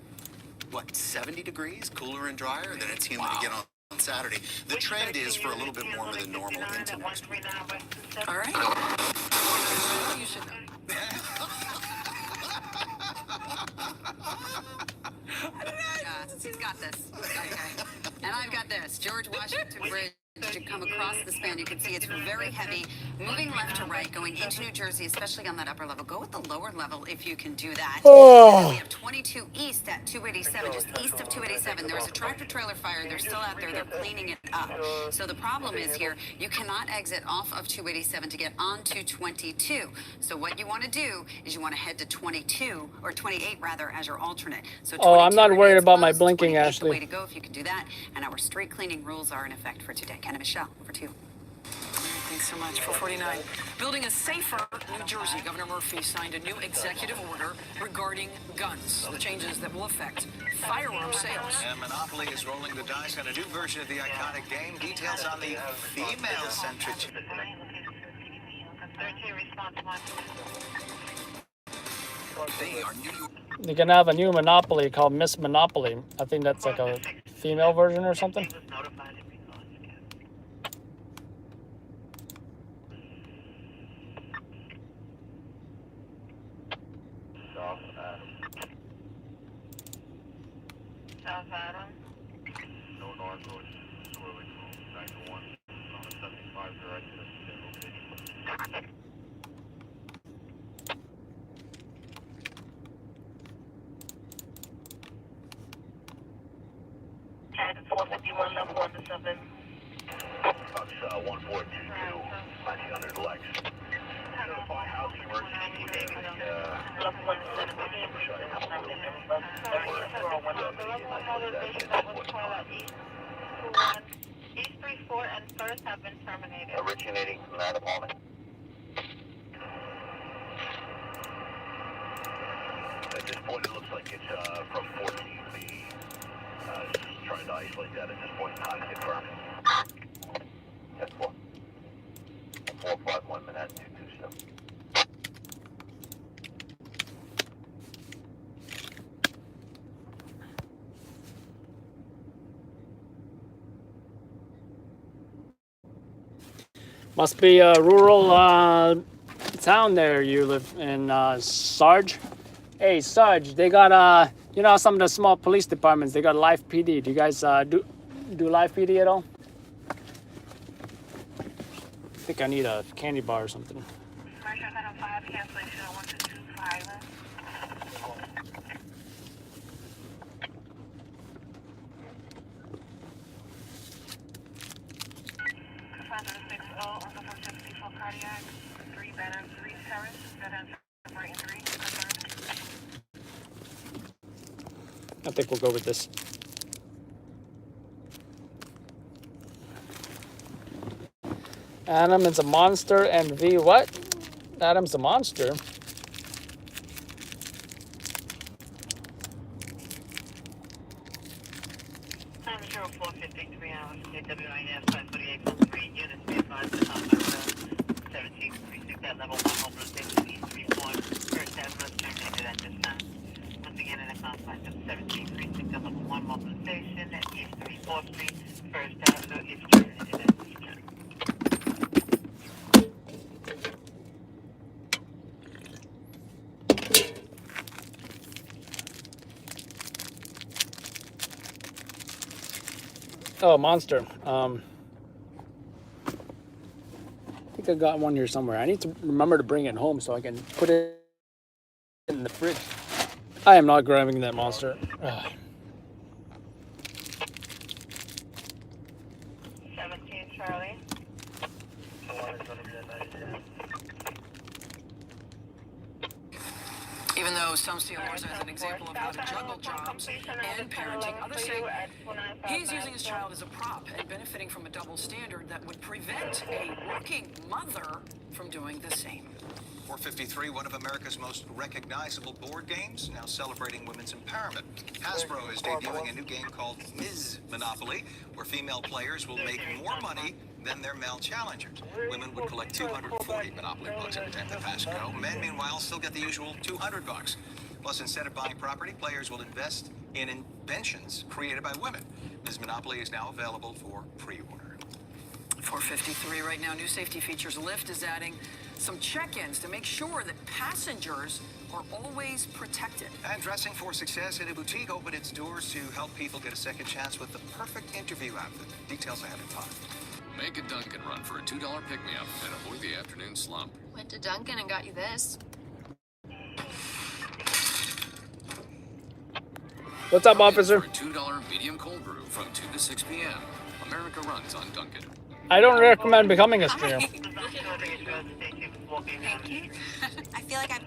what, 70 degrees, cooler and drier, then it's humid again on Saturday. The trend is for a little bit warmer than normal into next week. All right. You should know. He's got this. Okay. And I've got this. George Washington Bridge to come across the span. You can see it's very heavy, moving left to right, going into New Jersey, especially on that upper level. Go with the lower level if you can do that. We have 22 east at 287, just east of 287. There was a tractor trailer fire. They're still out there. They're cleaning it up. So the problem is here, you cannot exit off of 287 to get onto 22. So what you want to do is you want to head to 22, or 28 rather, as your alternate. So I'm not worried about my blinking, Ashley. Way to go if you can do that. And our street cleaning rules are in effect for today. Ken and Michelle, over to you. Thanks so much. 449. Building a safer New Jersey, Governor Murphy signed a new executive order regarding guns. The changes that will affect firearm sales. And Monopoly is rolling the dice on a new version of the iconic game. Details on the female-centric... 13 response 1. They are New York. You're gonna have a new Monopoly called Miss Monopoly. I think that's like a female version or something. South Adam. No north road, Swirly 291 on a 75 direction. At 451 number 1 to 7. That's 1422, 1900 Lex. Notify housing emergency team. Level 1 to 7. East 34 and first have been terminated. Originating from that moment. At this point, it looks like it's from 14B. Just trying to isolate that at this point in time. Confirm. 10-4. 451 Manhattan 227. Must be a rural town there you live in, Sarge. Hey, Sarge, they got, you know, some of the small police departments, they got live PD. Do you guys do live PD at all? I think I need a candy bar or something. Commercial 5, cancellation 1225. 560 on the 464 cardiac, 3 better, 3 terrace, that ends separating 3, confirmed. I think we'll go with this. Adam is a monster and V what? Adam's a monster. Time 0453 hours, JWIS 548.3 units, be advised to contact 17 precinct at level 1 mobilization East 34, first Avenue terminated at this time. Once again, in the confines of 17 precinct at level 1 mobilization at East 34th Street, first Avenue is terminated at this time. Oh, monster. I think I got one here somewhere. I need to remember to bring it home so I can put it in the fridge. I am not grabbing that monster. Ugh. 17 Charlie. Even though some see Lars as an example of how to juggle jobs and parenting, others say he's using his child as a prop and benefiting from a double standard that would prevent a working mother from doing the same. 453, one of America's most recognizable board games, now celebrating women's empowerment. Hasbro is debuting a new game called Ms. Monopoly, where female players will make more money than their male challengers. Women would collect 240 Monopoly bucks every time they pass go. Men, meanwhile, still get the usual 200 bucks. Plus, instead of buying property, players will invest in inventions created by women. Ms. Monopoly is now available for pre-order. 453 right now. New safety features. Lyft is adding some check-ins to make sure that passengers are always protected. And Dressing for Success in a boutique opened its doors to help people get a second chance with the perfect interview outfit. Details ahead in 5. Make a Dunkin' run for a $2 pick-me-up and avoid the afternoon slump. Went to Dunkin' and got you this. What's up, officer? For a $2 medium cold brew from 2 to 6 p.m. America runs on Dunkin'. I don't recommend becoming a streamer. Thank you. I feel like I've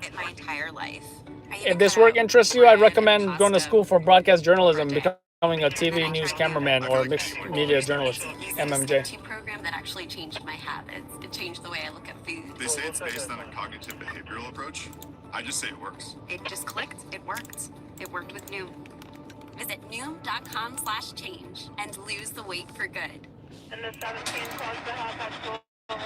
it my entire life. If this work interests you, I'd recommend going to school for broadcast journalism, becoming a TV news cameraman or mixed media journalist, MMJ. Program that actually changed my habits. It changed the way I look at food. They say it's based on a cognitive behavioral approach. I just say it works. It just clicked. It worked. It worked with Noom. Visit Noom.com/change and lose the weight for good. And the 17 calls to help at I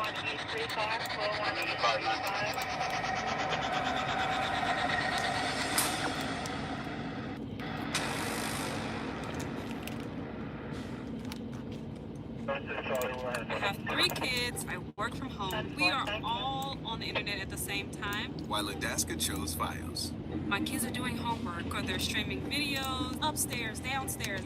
have 3 kids. I work from home. We are all on the internet at the same time. While Adaska chose Fios. My kids are doing homework or they're streaming videos upstairs, downstairs,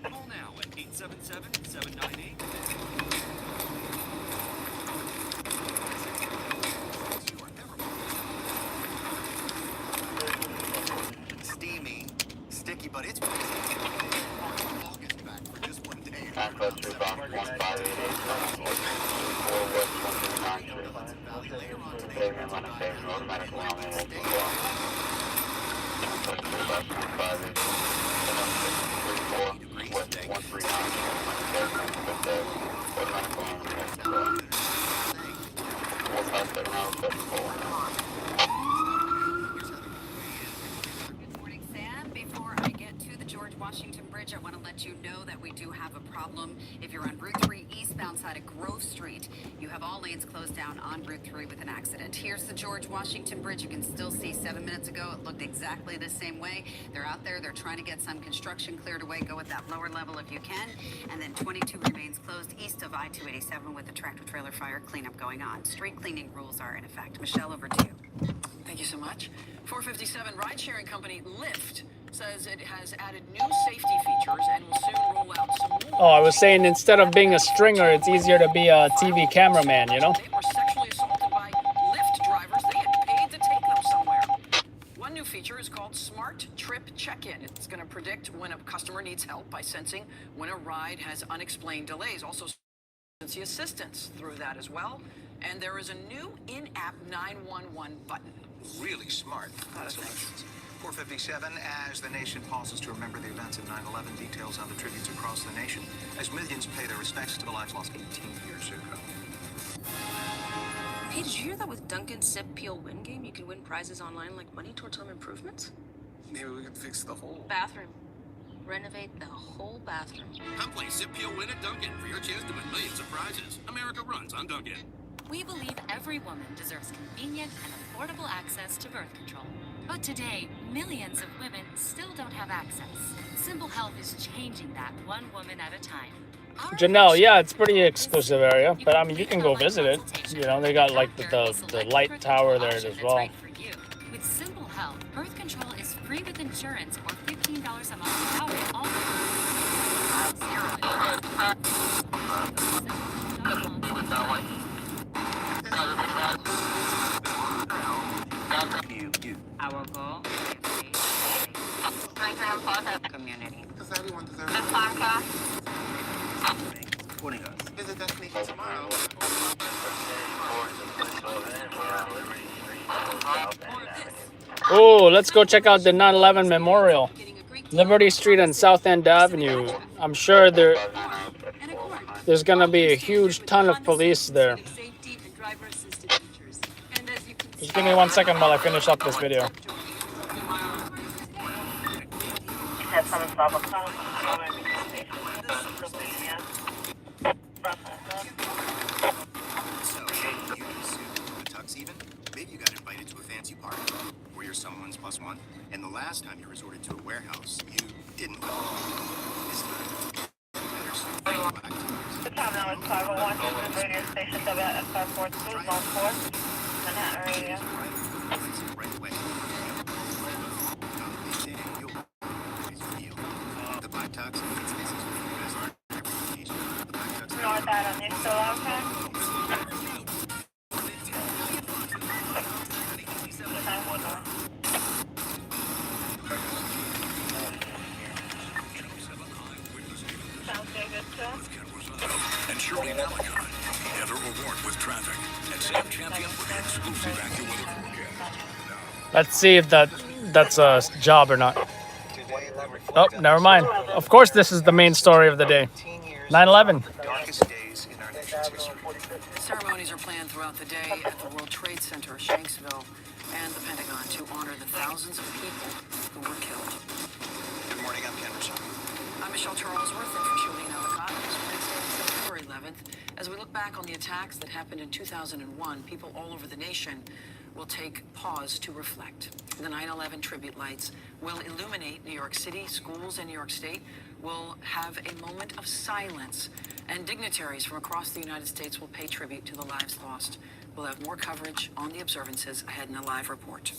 Call now at 877-798. Steamy, sticky, but it's August back for just one day. Access to box 1588, 4 West 139 Street. Pavement, Lennon Pavement, Road, Medical, Allen, Access to box 1588, 1634, West 139 Street, Fifth Day, Road, Medical, Allen, 45774. Good morning, Sam. Before I get to the George Washington Bridge, I want to let you know that we do have a problem. If you're on Route 3 eastbound side of Grove Street, you have all lanes closed down on Route 3 with an accident. Here's the George Washington Bridge. You can still see 7 minutes ago it looked exactly the same way. They're out there. They're trying to get some construction cleared away. Go at that lower level if you can. And then 22 remains closed east of I-287 with the tractor-trailer fire cleanup going on. Street cleaning rules are in effect. Michelle, over to you. Thank you so much. 457 ride-sharing company Lyft says it has added new safety features and will soon roll out some more. Oh, I was saying instead of being a stringer, it's easier to be a TV cameraman, you know? They were sexually assaulted by Lyft drivers. They had paid to take them somewhere. One new feature is called Smart Trip Check-In. It's going to predict when a customer needs help by sensing when a ride has unexplained delays. Also, emergency assistance through that as well. And there is a new in-app 911 button. Really smart solutions. 457, as the nation pauses to remember the events of 9/11, details on the tributes across the nation as millions pay their respects to the lives lost 18 years ago. Hey, did you hear that with Duncan's Sip Peel Win game, you can win prizes online like money towards home improvements? Maybe we could fix the whole Bathroom. Renovate the whole bathroom. Come play Sip Peel Win at Dunkin' for your chance to win millions of prizes. America runs on Dunkin'. We believe every woman deserves convenient and affordable access to birth control. But today, millions of women still don't have access. Simple Health is changing that one woman at a time. Janelle, yeah, it's pretty exclusive area, but I mean, you can go visit it. You know, they got like the light tower there as well. With Simple Health, birth control is free with insurance or $15 a month without it all. Our goal community. Because everyone deserves supporting us. Visit destination tomorrow. Oh, let's go check out the 9/11 Memorial. Liberty Street and South End Avenue. I'm sure there's gonna be a huge ton of police there. Just give me 1 second while I finish up this video. So, you consumed the tux even? Maybe you got invited to a fancy party, or you're someone's +1. And the last time you resorted to a warehouse, you didn't. This time, The time now is 501, radio station WSR42, Zone 4, Manhattan Radio. The black tux, it's business with you guys aren't. North Adam, you still okay? exclusive AccuWeather forecast. Let's see if that's a job or not. Oh, never mind. Of course, this is the main story of the day. 9/11. Darkest days in our nation's history. Ceremonies are planned throughout the day at the World Trade Center, Shanksville, and the Pentagon to honor the thousands of people who were killed. Good morning, I'm Ken Rousseau. I'm Michelle Charlesworth, and for Shirley Navicott, it's Wednesday, September 11th. As we look back on the attacks that happened in 2001, people all over the nation will take pause to reflect. The 9/11 tribute lights will illuminate New York City, schools in New York State will have a moment of silence, and dignitaries from across the United States will pay tribute to the lives lost. We'll have more coverage on the observances ahead in a live report.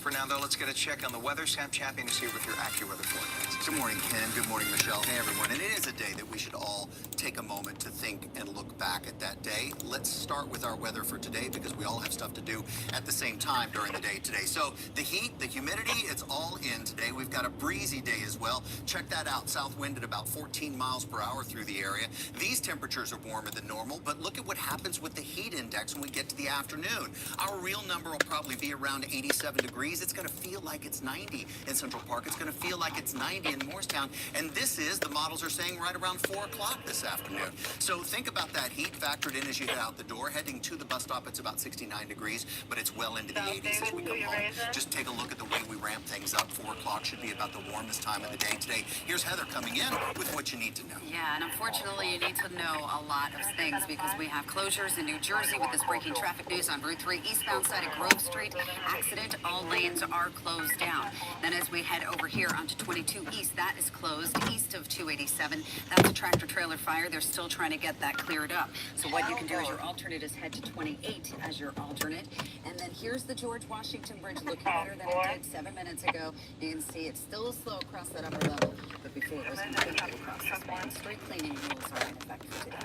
For now, though, let's get a check on the weather. Sam Champion is here with your AccuWeather forecast. Good morning, Ken. Good morning, Michelle. Hey, everyone. And it is a day that we should all take a moment to think and look back at that day. Let's start with our weather for today because we all have stuff to do at the same time during the day today. So the heat, the humidity, it's all in today. We've got a breezy day as well. Check that out. South wind at about 14 miles per hour through the area. These temperatures are warmer than normal, but look at what happens with the heat index when we get to the afternoon. Our real number will probably be around 87 degrees. It's going to feel like it's 90 in Central Park. It's going to feel like it's 90 in Morristown. And this is, the models are saying, right around 4 o'clock this afternoon. So think about that heat factored in as you head out the door. Heading to the bus stop, it's about 69 degrees, but it's well into the 80s as we come home. Just take a look at the way we ramp things up. 4 o'clock should be about the warmest time of the day today. Here's Heather coming in with what you need to know. Yeah, and unfortunately, you need to know a lot of things because we have closures in New Jersey with this breaking traffic news on Route 3 eastbound side of Grove Street. Accident, all lanes are closed down. Then as we head over here onto 22 East, that is closed east of 287. That's a tractor trailer fire. They're still trying to get that cleared up. So what you can do as your alternate is head to 28 as your alternate. And then here's the George Washington Bridge looking better than it did 7 minutes ago. You can see it's still slow across that upper level, but before it was completely across this one. Street cleaning rules are in effect for today.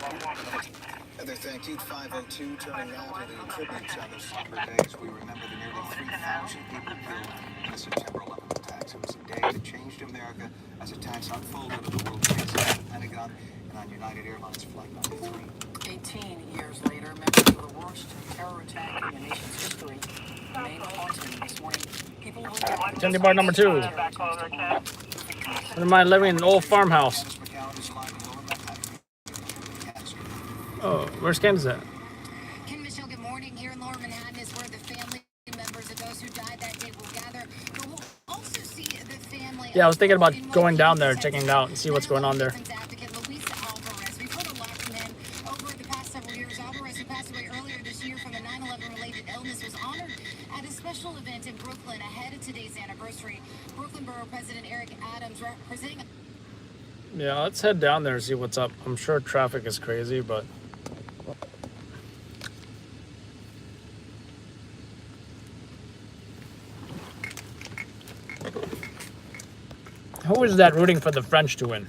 Heather, thank you. 5:02, turning now to the tributes on this somber day as we remember the nearly 3,000 people killed in the September 11th attacks. It was a day that changed America as attacks unfolded at the World Trade Center, the Pentagon, and on United Airlines Flight 93. 18 years later, memories of the worst terror attack in the nation's history remain haunting. This morning, people will Candy bar number 2. Wouldn't mind living in an old farmhouse. Oh, where's Kansas at? Ken, Michelle, good morning. Here in Lower Manhattan is where the family members of those who died that day will gather. But we'll also see the family. Yeah, I was thinking about going down there, checking it out, and see what's going on there. We've heard a lot from him over the past several years. Alvarez, who passed away earlier this year from a 9/11 related illness, was honored at a special event in Brooklyn ahead of today's anniversary. Brooklyn Borough President Eric Adams presenting. Yeah, let's head down there and see what's up. I'm sure traffic is crazy, but who is that rooting for the French to win?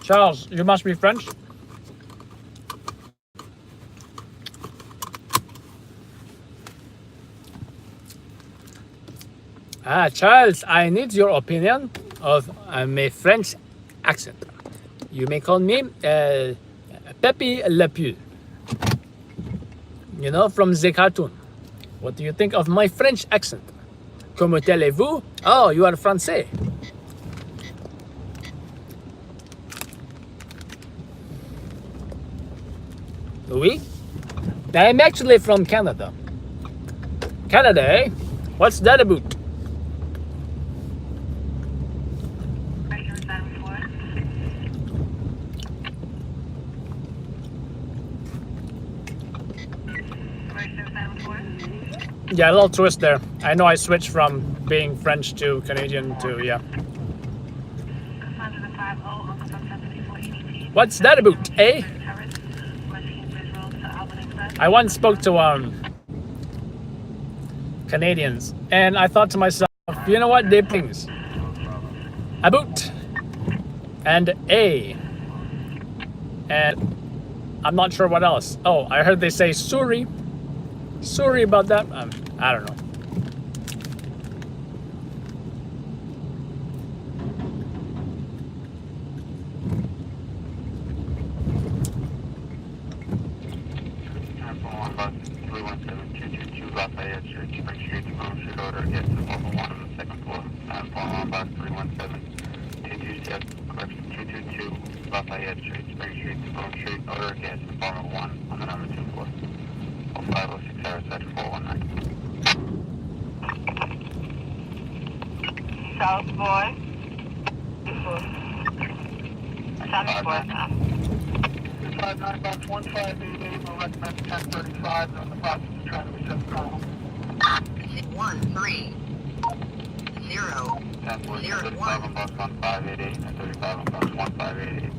Charles, you must be French? Charles, I need your opinion of my French accent. You may call me Pepe Le Pew. You know, from the cartoon. What do you think of my French accent? Comment allez-vous? Oh, you are Français. Oui? I'm actually from Canada. Canada, eh? What's that about? Yeah, a little twist there. I know I switched from being French to Canadian to, yeah. What's that about, eh? I once spoke to Canadians, and I thought to myself, you know what, they things. About and a. And I'm not sure what else. Oh, I heard they say sorry. Sorry about that. I don't know. order gets to 401 on the second floor. Platform box 317, 226, correction 222, Lafayette Street, Spring Street, Stone Street, order gets to 401 on the number 2 floor. 0506 Sarasota 419. South Boy. South Boy. 259 box 1588, we'll recommend 1035, on the process of trying to reset the call. 13 0 35 on box 1588 and 35 on box 1588.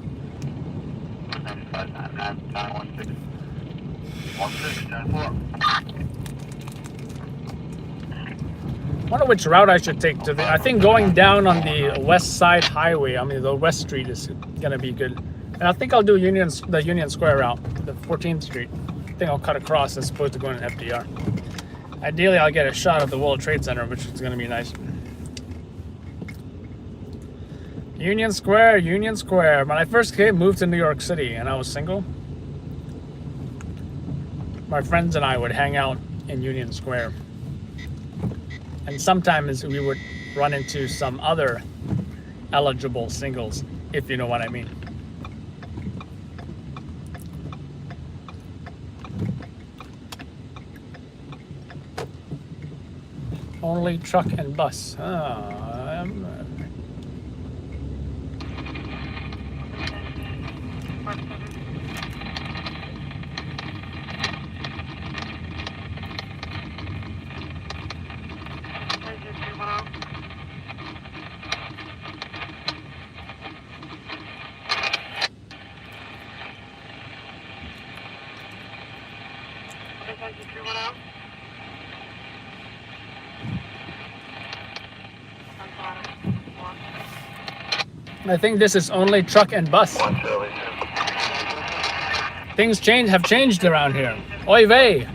95 916 I wonder which route I should take to the. I think going down on the West Side Highway, I mean the West Street, is gonna be good. And I think I'll do the Union Square route, the 14th Street. I think I'll cut across as opposed to going to FDR. Ideally, I'll get a shot of the World Trade Center, which is gonna be nice. Union Square, Union Square. When I first moved to New York City and I was single, my friends and I would hang out in Union Square. And sometimes we would run into some other eligible singles, if you know what I mean. Only truck and bus. I think this is only truck and bus. Things have changed around here. Oy vey.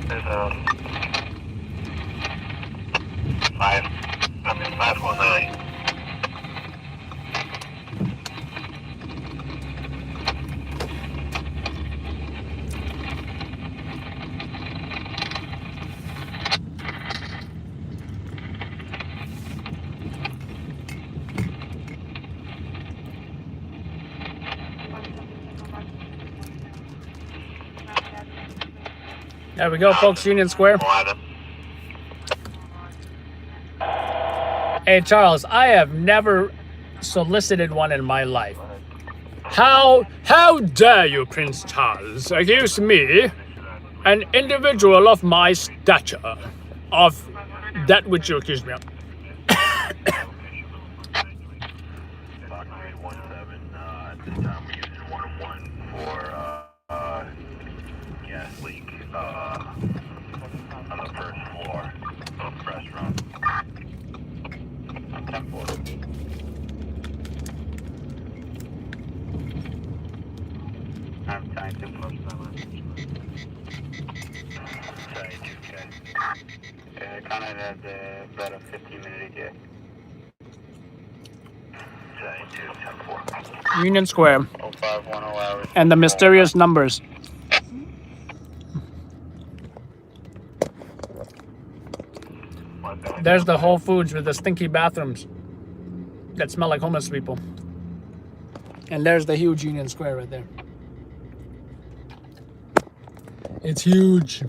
There's 519. There we go, folks, Union Square. Hey, Charles, I have never solicited one in my life. How dare you, Prince Charles, accuse me, an individual of my stature, of that which you accuse me of? Gas leak on the first floor of the restaurant. 10-4. I'm trying to push Sorry, 2K. Kind of had about a 15-minute ETA. Sorry, 2-10-4. Union Square. 0510 hours. And the mysterious numbers. There's the Whole Foods with the stinky bathrooms that smell like homeless people. And there's the huge Union Square right there. It's huge.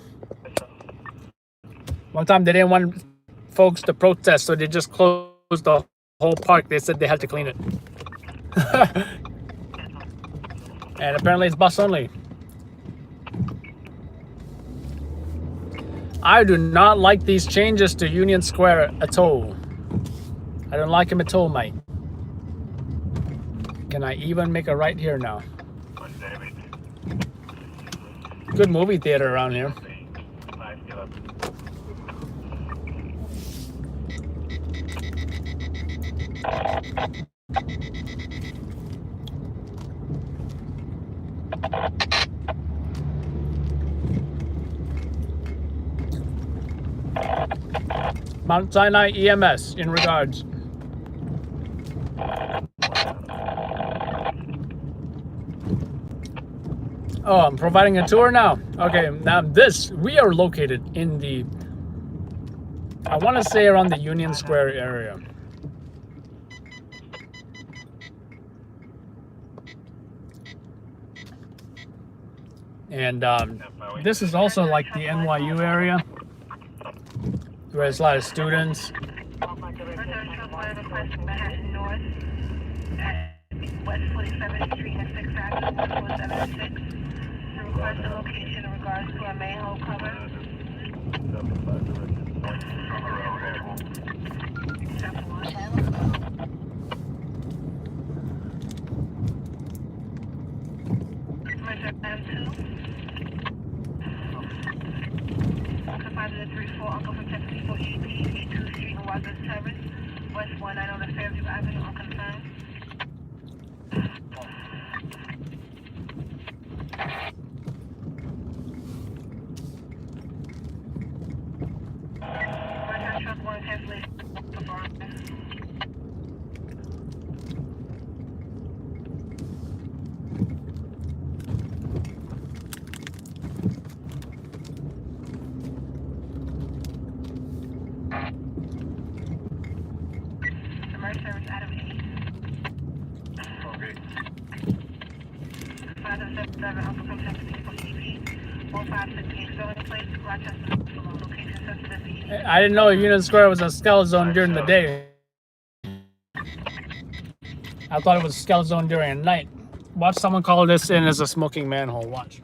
One time they didn't want folks to protest, so they just closed the whole park. They said they had to clean it. And apparently it's bus only. I do not like these changes to Union Square at all. I don't like them at all, mate. Can I even make a right here now? Good movie theater around here. Mount Sinai EMS in regards. Oh, I'm providing a tour now. Okay, now we are located in the, I want to say around the Union Square area. And this is also like the NYU area, where there's a lot of students. West 47th Street and 6th Avenue, 1476. To request the location in regards to a manhole cover. Commercial M2. Composite 34, Uncle from Texas, 480, 82nd Street and Wazoo Terrace. West 190 Fairview Avenue, unconfirmed. I didn't know Union Square was a skull zone during the day. I thought it was a skull zone during the night. Watch someone call this in as a smoking manhole. Watch.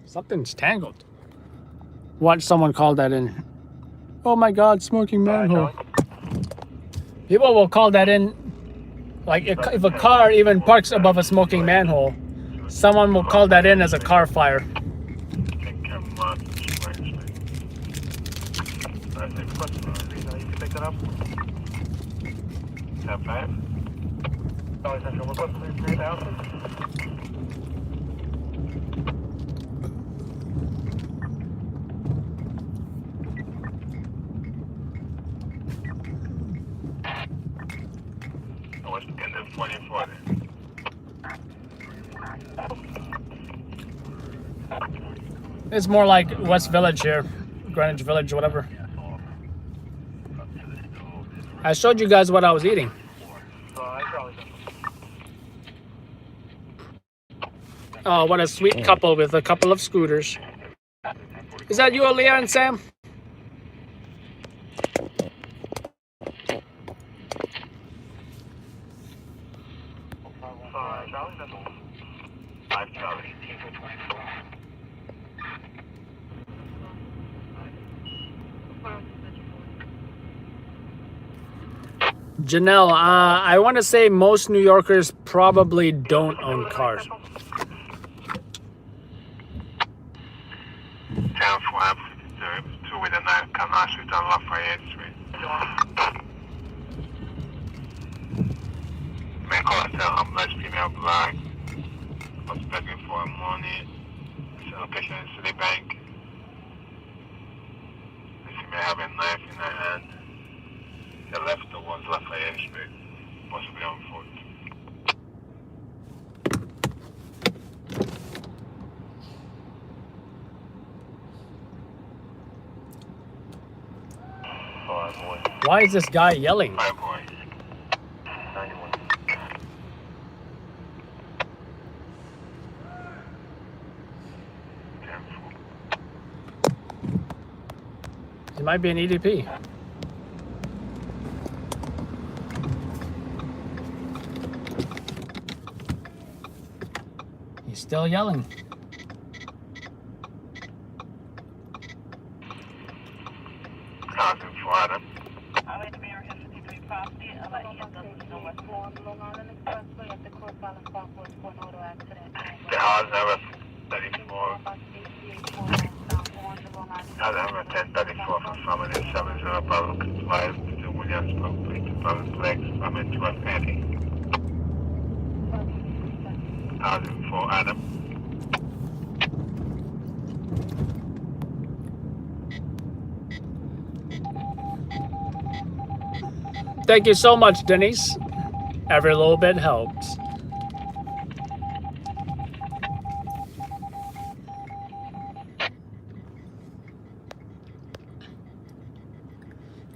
Something's tangled. Watch someone call that in. Oh my God, smoking manhole. People will call that in. Like if a car even parks above a smoking manhole, someone will call that in as a car fire. It's more like West Village here, Greenwich Village, whatever. I showed you guys what I was eating. Oh, what a sweet couple with a couple of scooters. Is that you, Aaliyah and Sam? Janelle, I want to say most New Yorkers probably don't own cars. Town Flap, 289 Canal Street on Lafayette Street. Man called a homeless female black. Was begging for money. It's a location in Citibank. The female have a knife in her hand. They left towards Lafayette Street, possibly on foot. Why is this guy yelling? It might be an EDP. He's still yelling. The house number 34. House number 1034 for family 70 Public 5 to Williamsburg, Public Flex, family 12 Penny. Housing for Adam. Thank you so much, Denise. Every little bit helps.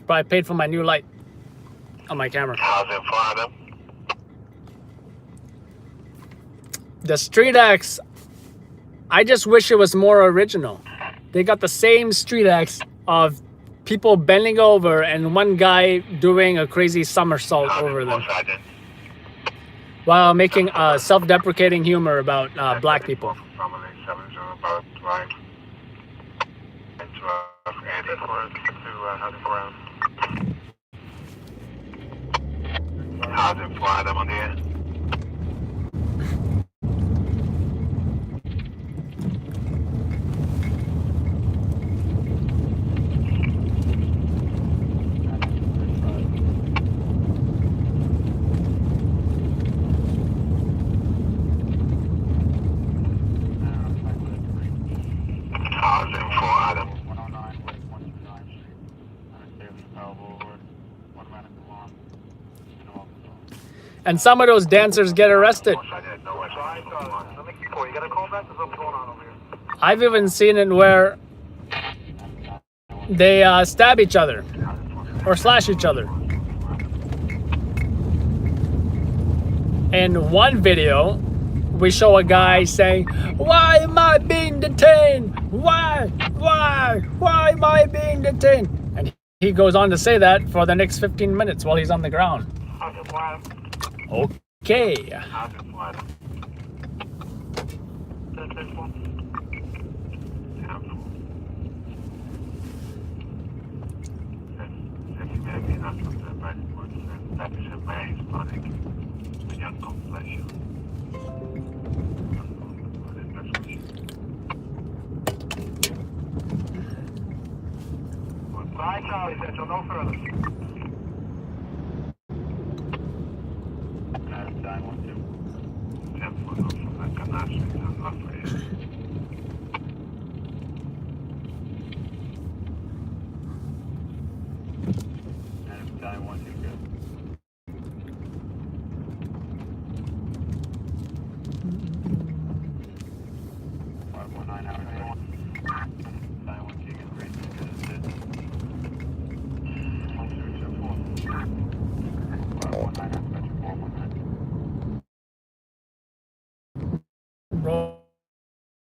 Probably paid for my new light on my camera. How's it for them? The street acts, I just wish it was more original. They got the same street acts of people bending over and one guy doing a crazy somersault over them while making self-deprecating humor about black people. How's it for them on the air? And some of those dancers get arrested. I've even seen it where they stab each other or slash each other. In one video, we show a guy saying, "Why am I being detained? Why am I being detained?" And he goes on to say that for the next 15 minutes while he's on the ground. Okay. Bye, Charlie Central, no further.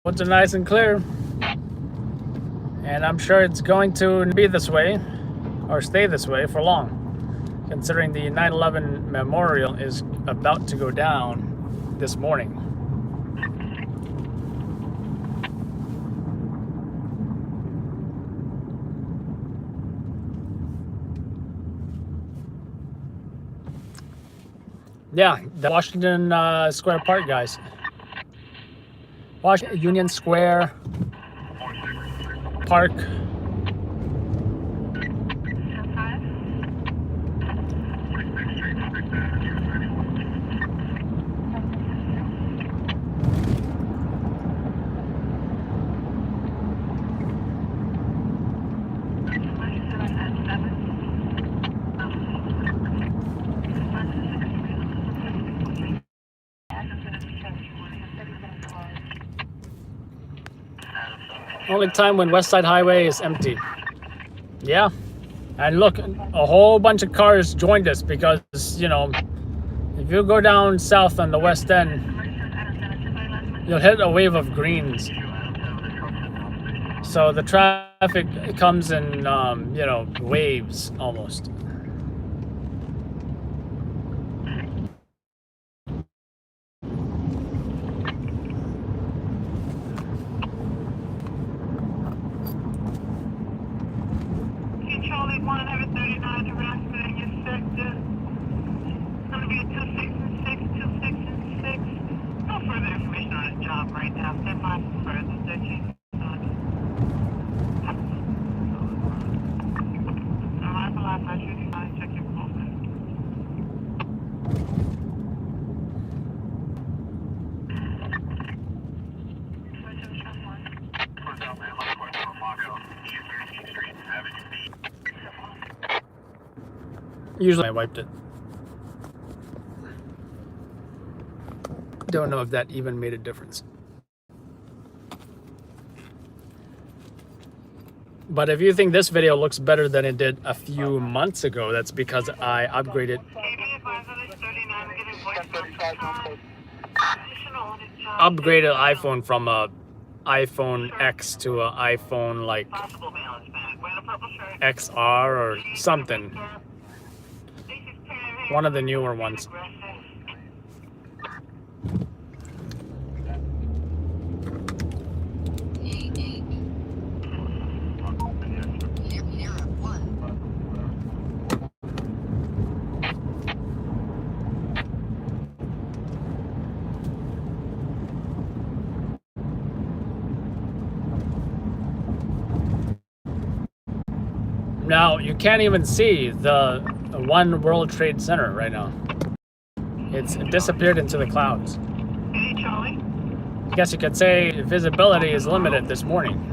Roads are nice and clear. And I'm sure it's going to be this way or stay this way for long, considering the 9/11 memorial is about to go down this morning. Yeah, the Washington Square Park guys. Union Square Park. Only time when West Side Highway is empty. Yeah. And look, a whole bunch of cars joined us because, you know, if you go down south on the West End, you'll hit a wave of greens. So the traffic comes in, you know, waves almost. Charlie 139 harassment in your sector. It's going to be a 26 and 6, 26 and 6. No further information on his job right now. Stand by for further 13. Alright, for life, I should you mind check your phone. Usually I wiped it. Don't know if that even made a difference. But if you think this video looks better than it did a few months ago, that's because I upgraded iPhone from a iPhone X to an iPhone like XR or something. One of the newer ones. Now, you can't even see the One World Trade Center right now. It's disappeared into the clouds. I guess you could say visibility is limited this morning.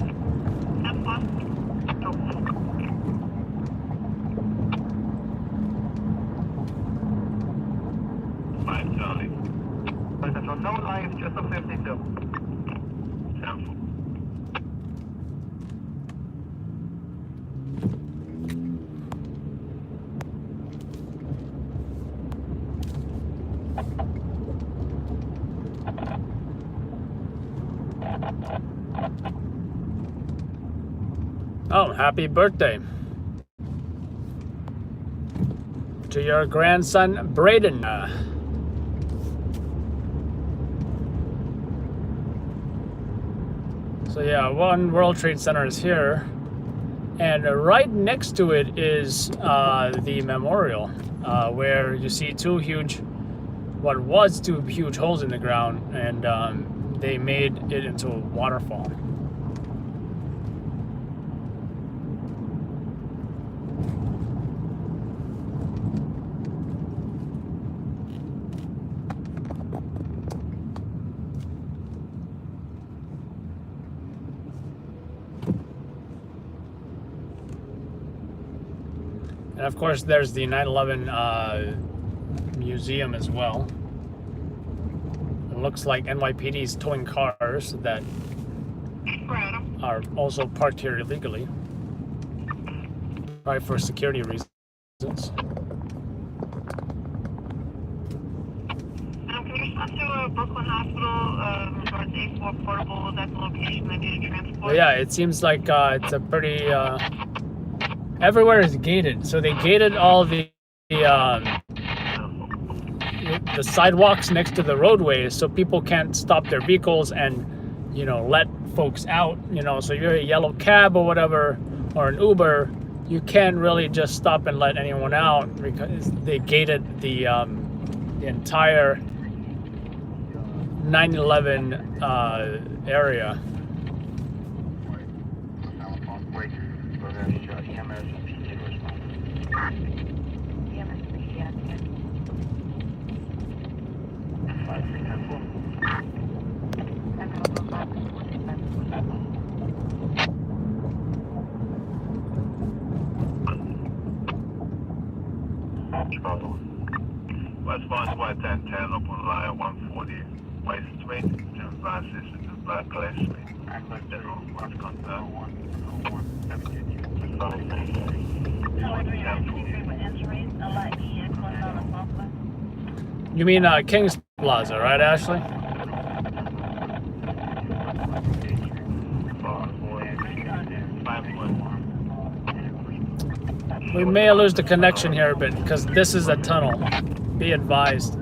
No life, just a 52. Oh, happy birthday to your grandson, Braden. So yeah, One World Trade Center is here. And right next to it is the memorial, where you see two huge holes in the ground, and they made it into a waterfall. And of course, there's the 9/11 museum as well. It looks like NYPD is towing cars that are also parked here illegally, probably for security reasons. Can you respond to Brooklyn Hospital regards A4 portable? That's the location they need to transport. But yeah, it seems like it's a pretty everywhere is gated, so they gated all the sidewalks next to the roadways, so people can't stop their vehicles and, you know, let folks out. You know, so you're a yellow cab or whatever, or an Uber, you can't really just stop and let anyone out because they gated the entire 9/11 area. Westbound White 1010 up on line 140 White Street, and Vice to Black Clay Street. You mean King's Plaza, right, Ashley? We may lose the connection here a bit because this is a tunnel. Be advised.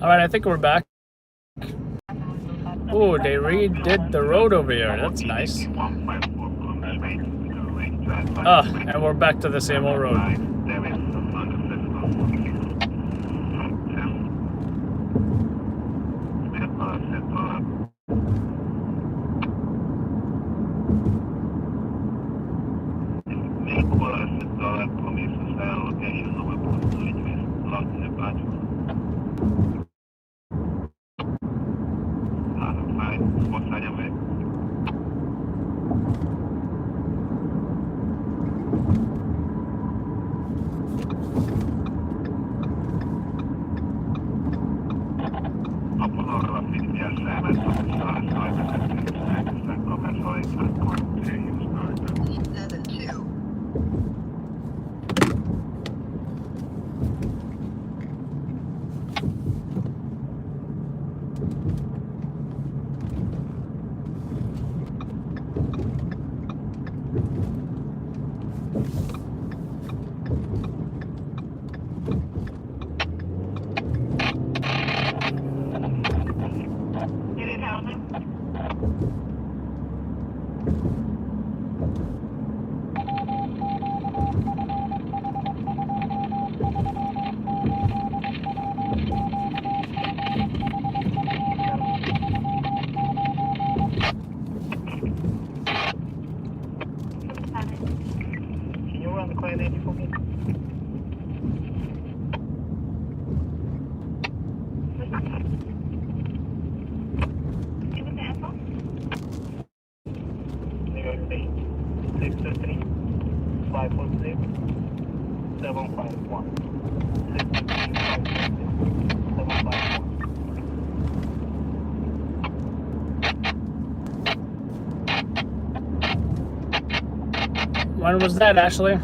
All right, I think we're back. Oh, they redid the road over here. That's nice. And we're back to the same old road. 1 Can you run the quiet lady for me? New York State, 623 546 751. 623 546 751. When was that, Ashley?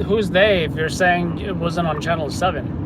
Who's they if you're saying it wasn't on channel 7?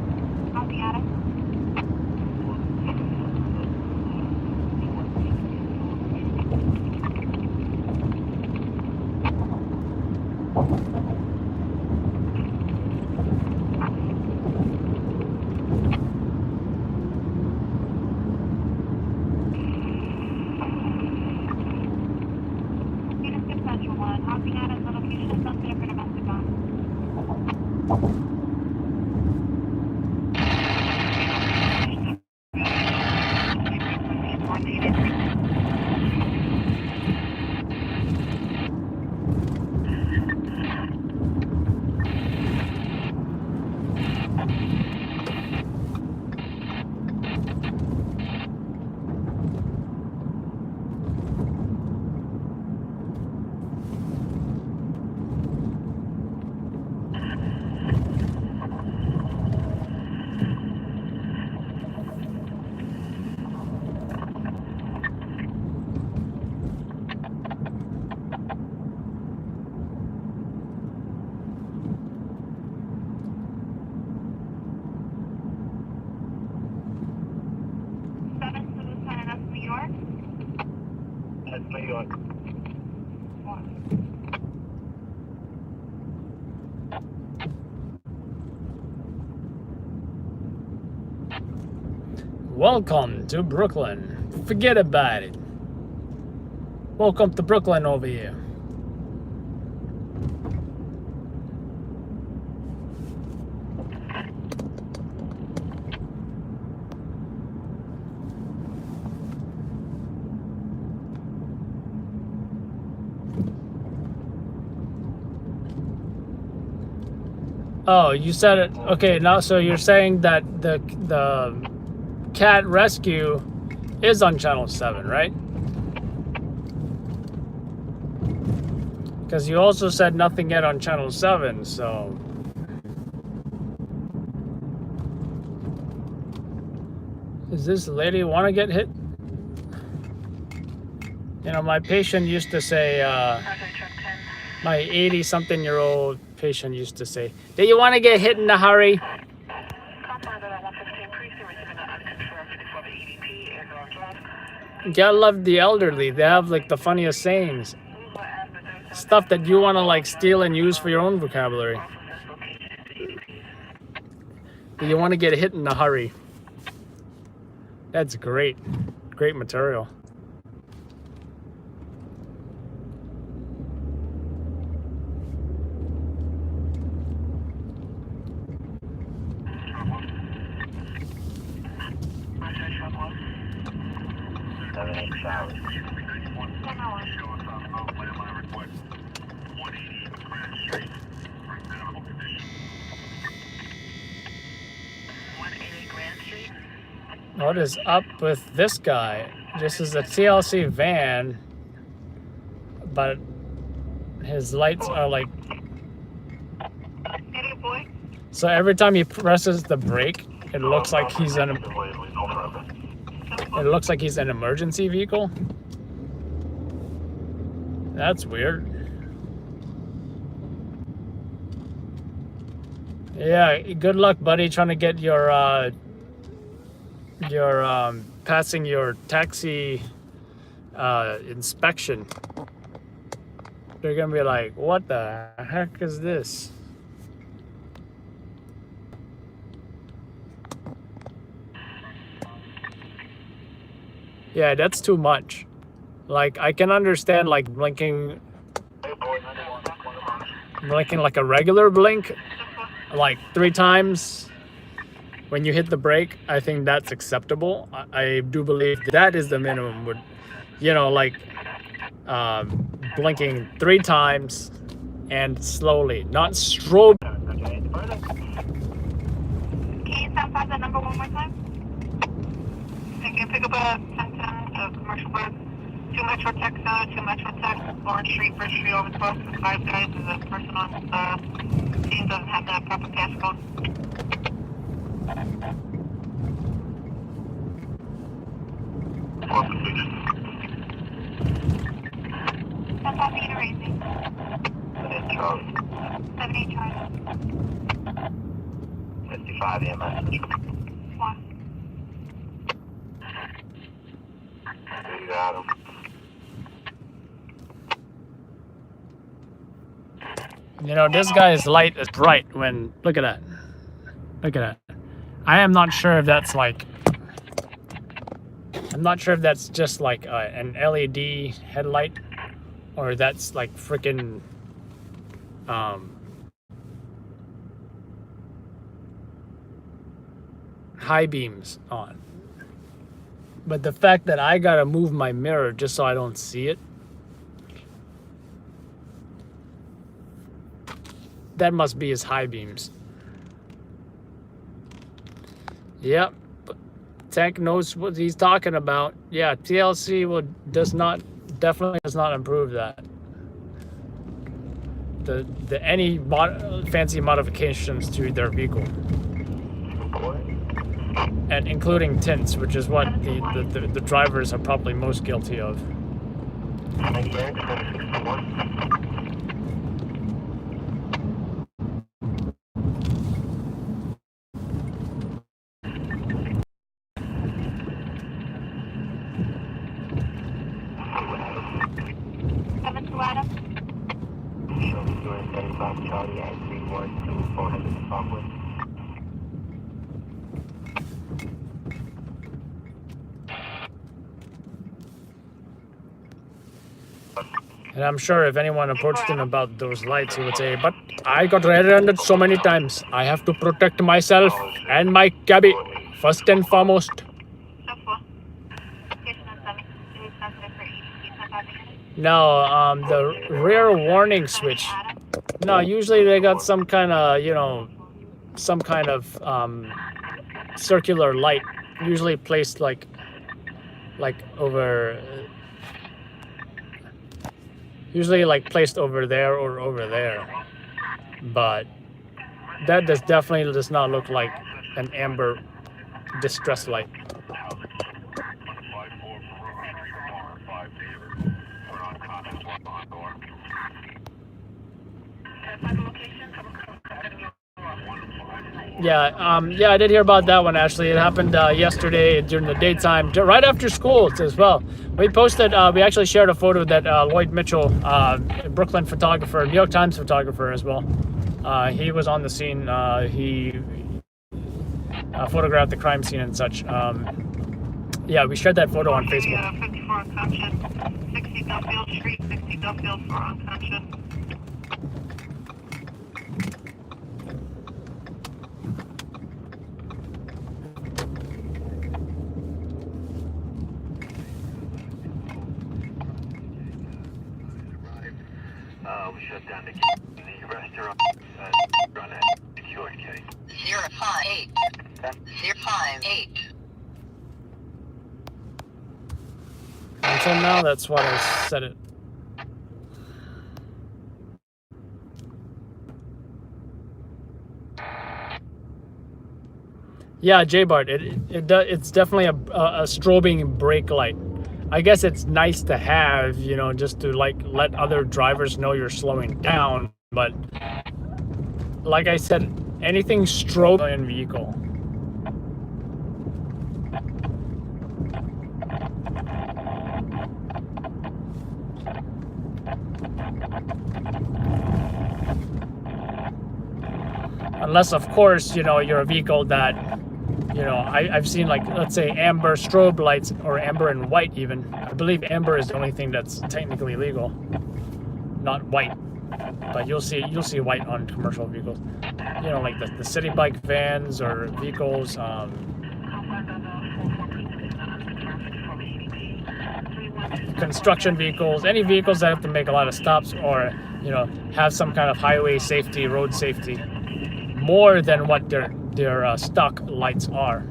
That's New York. Welcome to Brooklyn. Forget about it. Welcome to Brooklyn over here. Oh, you said it. Okay, now so you're saying that the cat rescue is on channel 7, right? Because you also said nothing yet on channel 7, so does this lady want to get hit? You know, my patient used to say, my 80-something-year-old patient used to say, do you want to get hit in a hurry? Gotta love the elderly. They have like the funniest sayings. Stuff that you want to like steal and use for your own vocabulary. Do you want to get hit in a hurry? That's great. Great material. What is up with this guy? This is a TLC van, but his lights are like... So every time he presses the brake, it looks like he's an... It looks like he's an emergency vehicle. That's weird. Yeah, good luck, buddy, trying to get your passing your taxi inspection. They're gonna be like, what the heck is this? Yeah, that's too much. Like, I can understand like blinking like a regular blink, like 3 times when you hit the brake. I think that's acceptable. I do believe that is the minimum. Would, you know, like blinking 3 times and slowly, not strobe. Can you stop by that number one more time? Thank you. Pick up a 1010 commercial bus. 2 Metro Tech Center, 2 Metro Tech, Orange Street, First Street, over the bus. 5 guys. There's a person on scene doesn't have that proper passcode. Stop by Peter Racing. 78 Charlie. 55 EMS. What? You got him. You know, this guy's light is bright when, look at that. Look at that. I am not sure if that's like, I'm not sure if that's just like an LED headlight or that's like freaking high beams on. But the fact that I gotta move my mirror just so I don't see it, that must be his high beams. Yep. Tank knows what he's talking about. Yeah, TLC definitely does not improve that. Any fancy modifications to their vehicle, and including tints, which is what the drivers are probably most guilty of. And I'm sure if anyone approached him about those lights, he would say, but I got rear-ended so many times. I have to protect myself and my cabbie, first and foremost. No, the rear warning switch. No, usually they got some kind of, you know, some kind of circular light, usually placed like over... Usually like placed over there or over there, but that definitely does not look like an amber distress light. Yeah, yeah, I did hear about that one, Ashley. It happened yesterday during the daytime, right after school as well. We posted, we actually shared a photo that Lloyd Mitchell, Brooklyn photographer, New York Times photographer as well. He was on the scene. He photographed the crime scene and such. Yeah, we shared that photo on Facebook. 54 unconscious, 60 Duffield Street, 60 Duffield for unconscious. We shut down the restaurant on that secured case. 058. 058. Until now, that's what I said it. Yeah, J-Bart, it's definitely a strobing brake light. I guess it's nice to have, you know, just to like let other drivers know you're slowing down. But like I said, anything strobe in vehicle. Unless, of course, you know, you're a vehicle that, you know, I've seen, like, let's say amber strobe lights or amber and white even. I believe amber is the only thing that's technically legal, not white. But you'll see white on commercial vehicles. You know, like the city bike vans or vehicles, construction vehicles, any vehicles that have to make a lot of stops or, you know, have some kind of highway safety, road safety, more than what their stock lights are.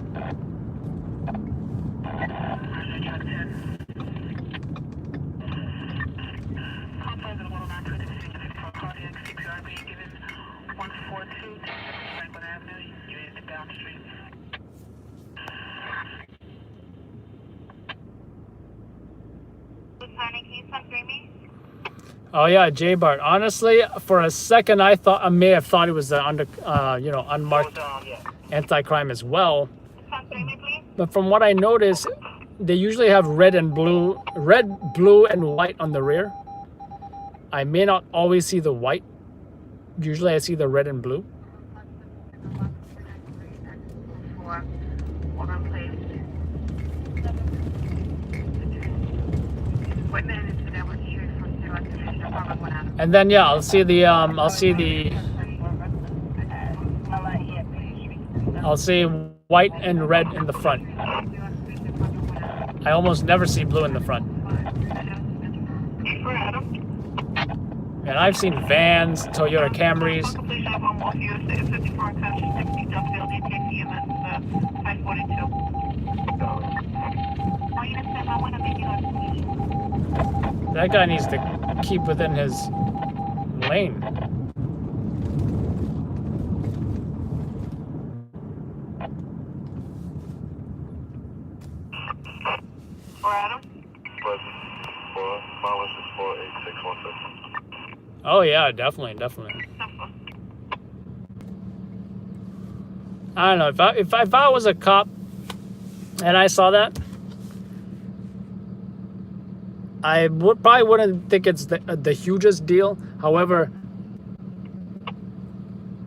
Oh yeah, J Bart. Honestly, for a second, I may have thought it was you know, unmarked anti-crime as well. But from what I noticed, they usually have red, blue, and white on the rear. I may not always see the white. Usually, I see the red and blue. And then yeah, I'll see white and red in the front. I almost never see blue in the front. And I've seen vans, Toyota Camrys. That guy needs to keep within his lane. Oh yeah, definitely. I don't know, if I was a cop and I saw that, I probably wouldn't think it's the hugest deal. However,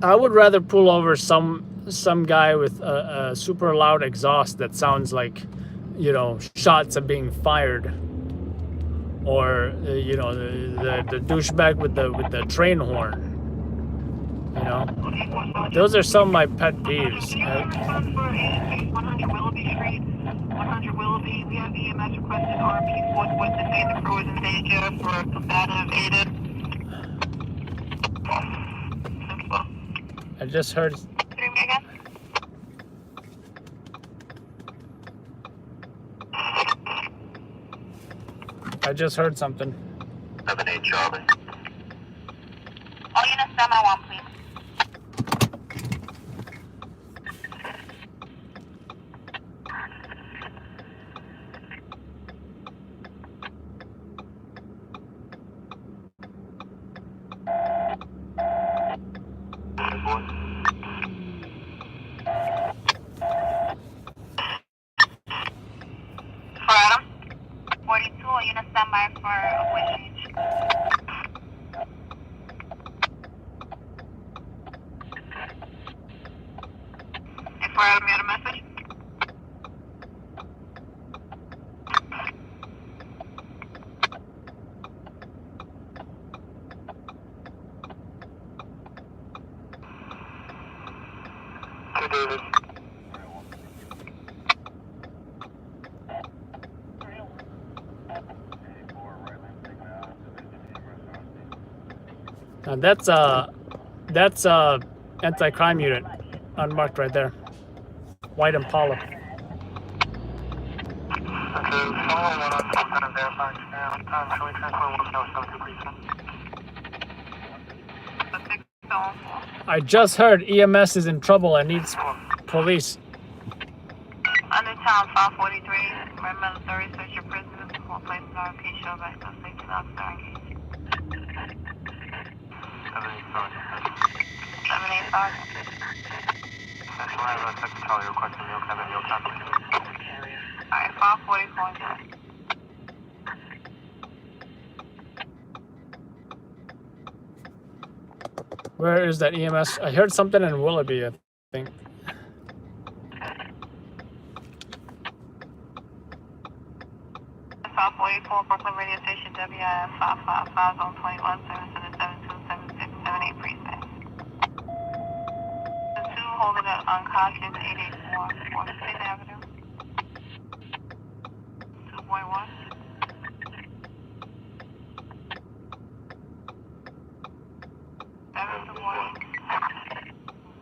I would rather pull over some guy with a super loud exhaust that sounds like, you know, shots are being fired, or you know, the douchebag with the train horn. You know, those are some of my pet peeves. 100 Willoughby Street, 100 Willoughby. We have EMS requested RP forthwith to say the crew is in danger for combative aided. I just heard. I just heard something. 7-8 Charlie. All units stand by 1, please. For Adam, 42, all units stand by for a voice change. For Adam, you had a message? To David. Now that's anti-crime unit, unmarked right there. White Impala. Okay, someone went on to kind of verify now. Shall we transfer 107 I just heard EMS is in trouble and needs police. Midtown 543, Red Military, search your prisoners, place another show back to safety officer engaged. 7-8 Sergeant. Central Avenue, Second Charlie, requesting meal cabin, meal time, please. Alright, 544 inside. Where is that EMS? I heard something in Willoughby, I think. Brooklyn Radio Station WIF 555 Zone 21 service in the 727678 precinct. The 2 holding an unconscious 884 4th Avenue. 2.1.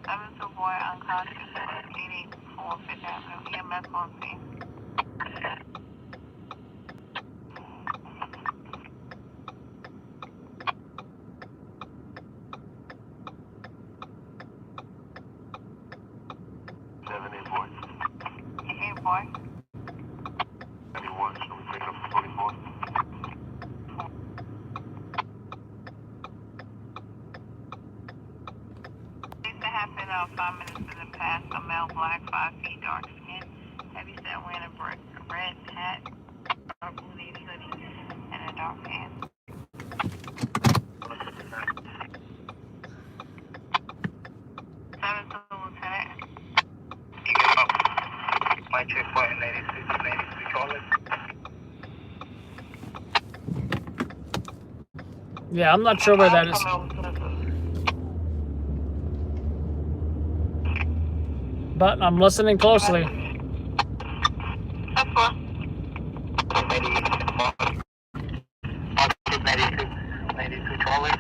7-2 boy unconscious 884 5th Avenue. EMS on scene. Boy. 91, should we take up to 24? Things that happened 5 minutes in the past. A male, black, 5 feet, dark skin, heavy set, wearing a red hat, dark blue navy hoodie, and a dark pants. Lieutenant. You get up. My chief point 86, Charlie. Yeah, I'm not sure where that is. But I'm listening closely. That's fine. 92, Charlie.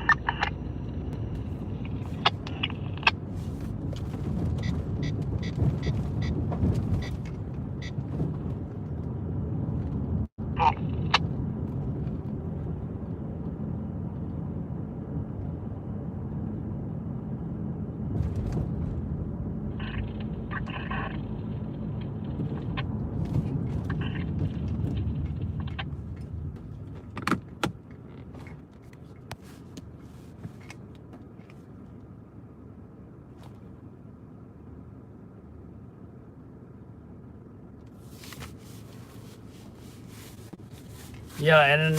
Yeah, and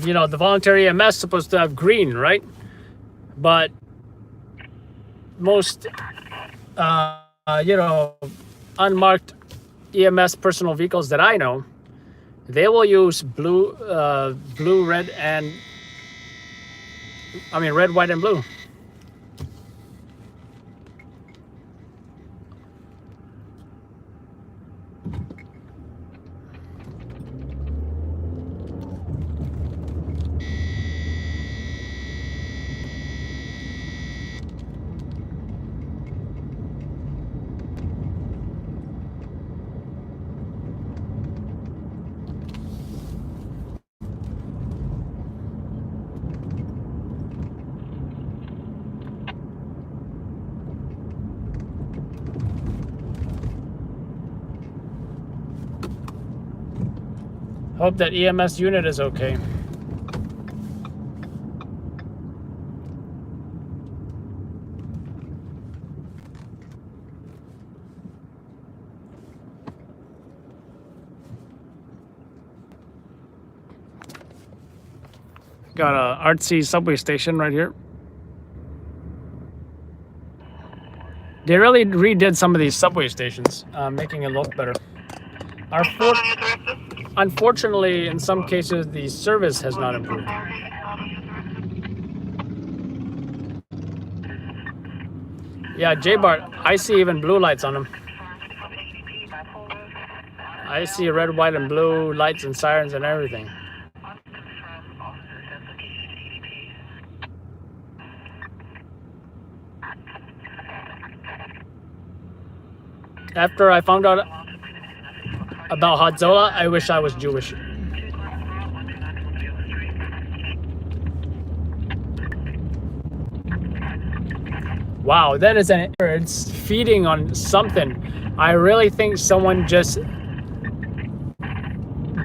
you know, the voluntary EMS is supposed to have green, right? But most, you know, unmarked EMS personal vehicles that I know, they will use blue, red, and red, white, and blue. Hope that EMS unit is okay. Got a artsy subway station right here. They really redid some of these subway stations, making it look better. Unfortunately, in some cases, the service has not improved. Yeah, J-Bart, I see even blue lights on them. I see red, white, and blue lights and sirens and everything. After I found out about Hadzola, I wish I was Jewish. Wow, that is it's feeding on something. I really think someone just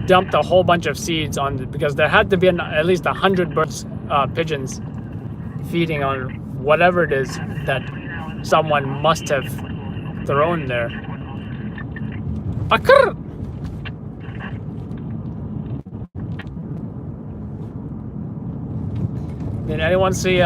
dumped a whole bunch of seeds on because there had to be at least 100 birds, pigeons feeding on whatever it is that someone must have thrown there. Akr! Did anyone see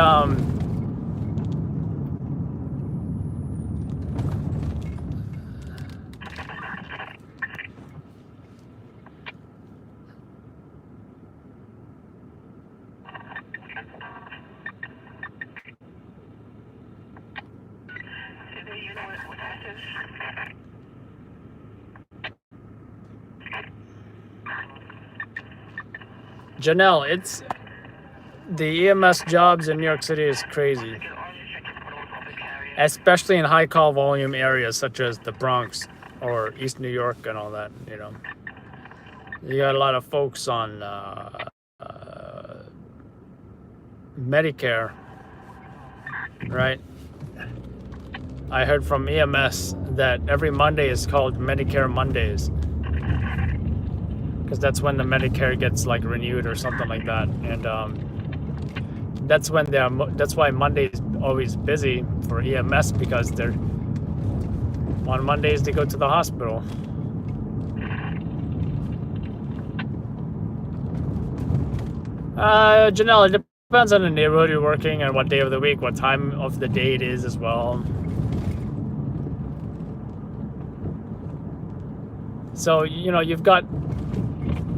Janelle, it's the EMS jobs in New York City is crazy, especially in high call volume areas such as the Bronx or East New York and all that. You know, you got a lot of folks on Medicare, right? I heard from EMS that every Monday is called Medicare Mondays because that's when the Medicare gets like renewed or something like that, and that's when that's why Monday is always busy for EMS because they're on Mondays they go to the hospital. Janelle, it depends on the neighborhood you're working and what day of the week, what time of the day it is as well. So, you know, you've got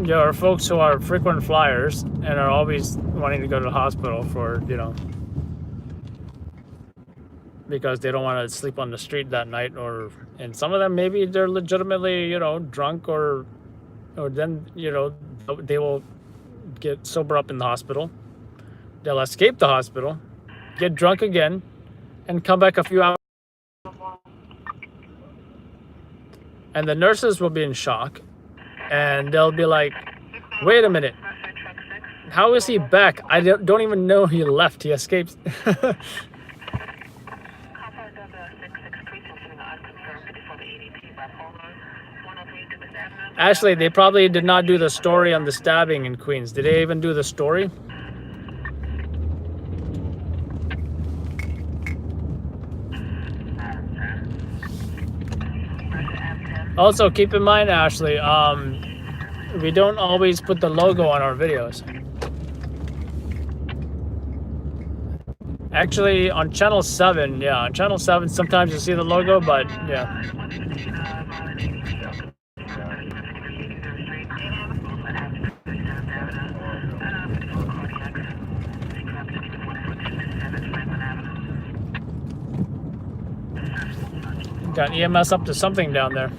your folks who are frequent flyers and are always wanting to go to the hospital for, you know, because they don't want to sleep on the street that night, and some of them maybe they're legitimately, you know, drunk or then, you know, they will get sober up in the hospital. They'll escape the hospital, get drunk again, and come back a few hours. And the nurses will be in shock, and they'll be like, wait a minute, how is he back? I don't even know he left. He escaped. Actually, they probably did not do the story on the stabbing in Queens. Did they even do the story? Also, keep in mind, Ashley, we don't always put the logo on our videos. Actually, on channel 7, yeah, on channel 7, sometimes you see the logo, but yeah. Got EMS up to something down there.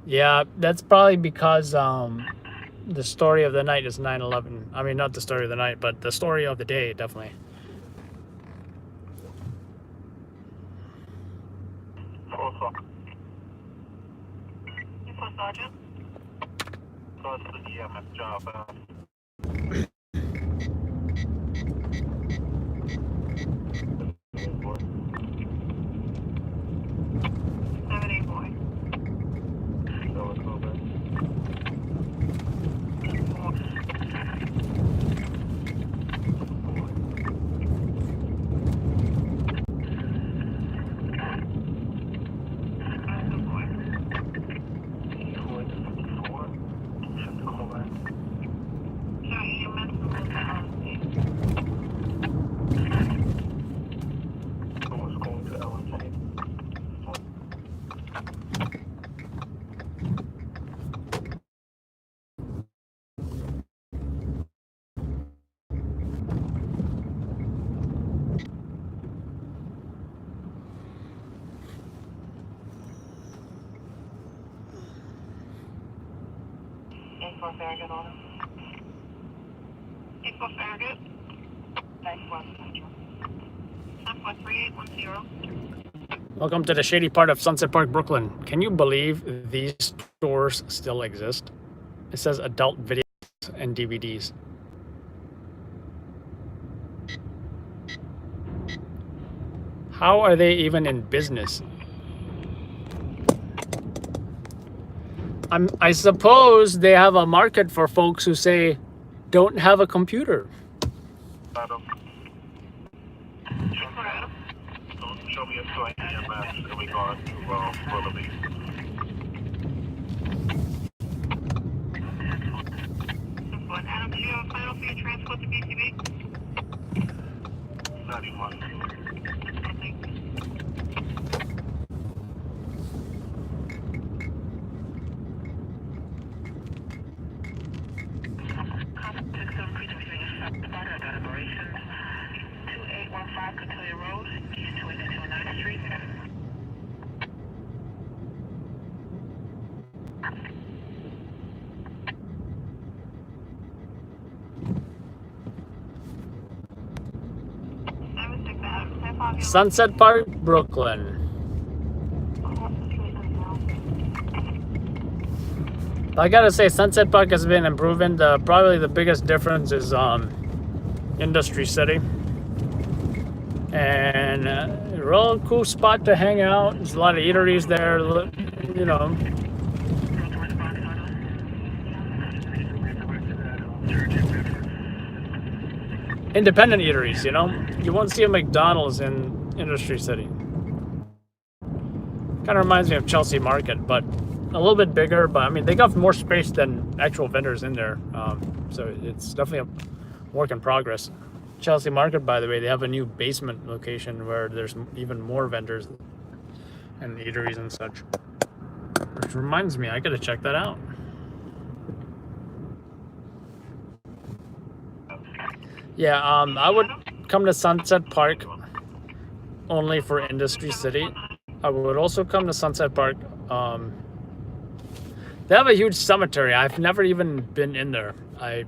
Yeah, that's probably because the story of the night is 9/11. I mean, not the story of the night, but the story of the day, definitely. Sergeant? Go to the EMS job. Info Farragut on it. Info Farragut. 91 Central. Welcome to the shady part of Sunset Park, Brooklyn. Can you believe these stores still exist? It says adult videos and DVDs. How are they even in business? I suppose they have a market for folks who say, don't have a computer. Show me a flight EMS in regard to Willoughby. Adam, do you have a final for your transport to BCB? 91. Sunset Park, Brooklyn. I gotta say, Sunset Park has been improving. Probably the biggest difference is Industry City. And a real cool spot to hang out. There's a lot of eateries there, you know. Independent eateries, you know. You won't see a McDonald's in Industry City. Kind of reminds me of Chelsea Market, but a little bit bigger. But I mean, they got more space than actual vendors in there, so it's definitely a work in progress. Chelsea Market, by the way, they have a new basement location where there's even more vendors and eateries and such. Which reminds me, I gotta check that out. Yeah, I would come to Sunset Park only for Industry City. I would also come to Sunset Park. They have a huge cemetery. I've never even been in there. I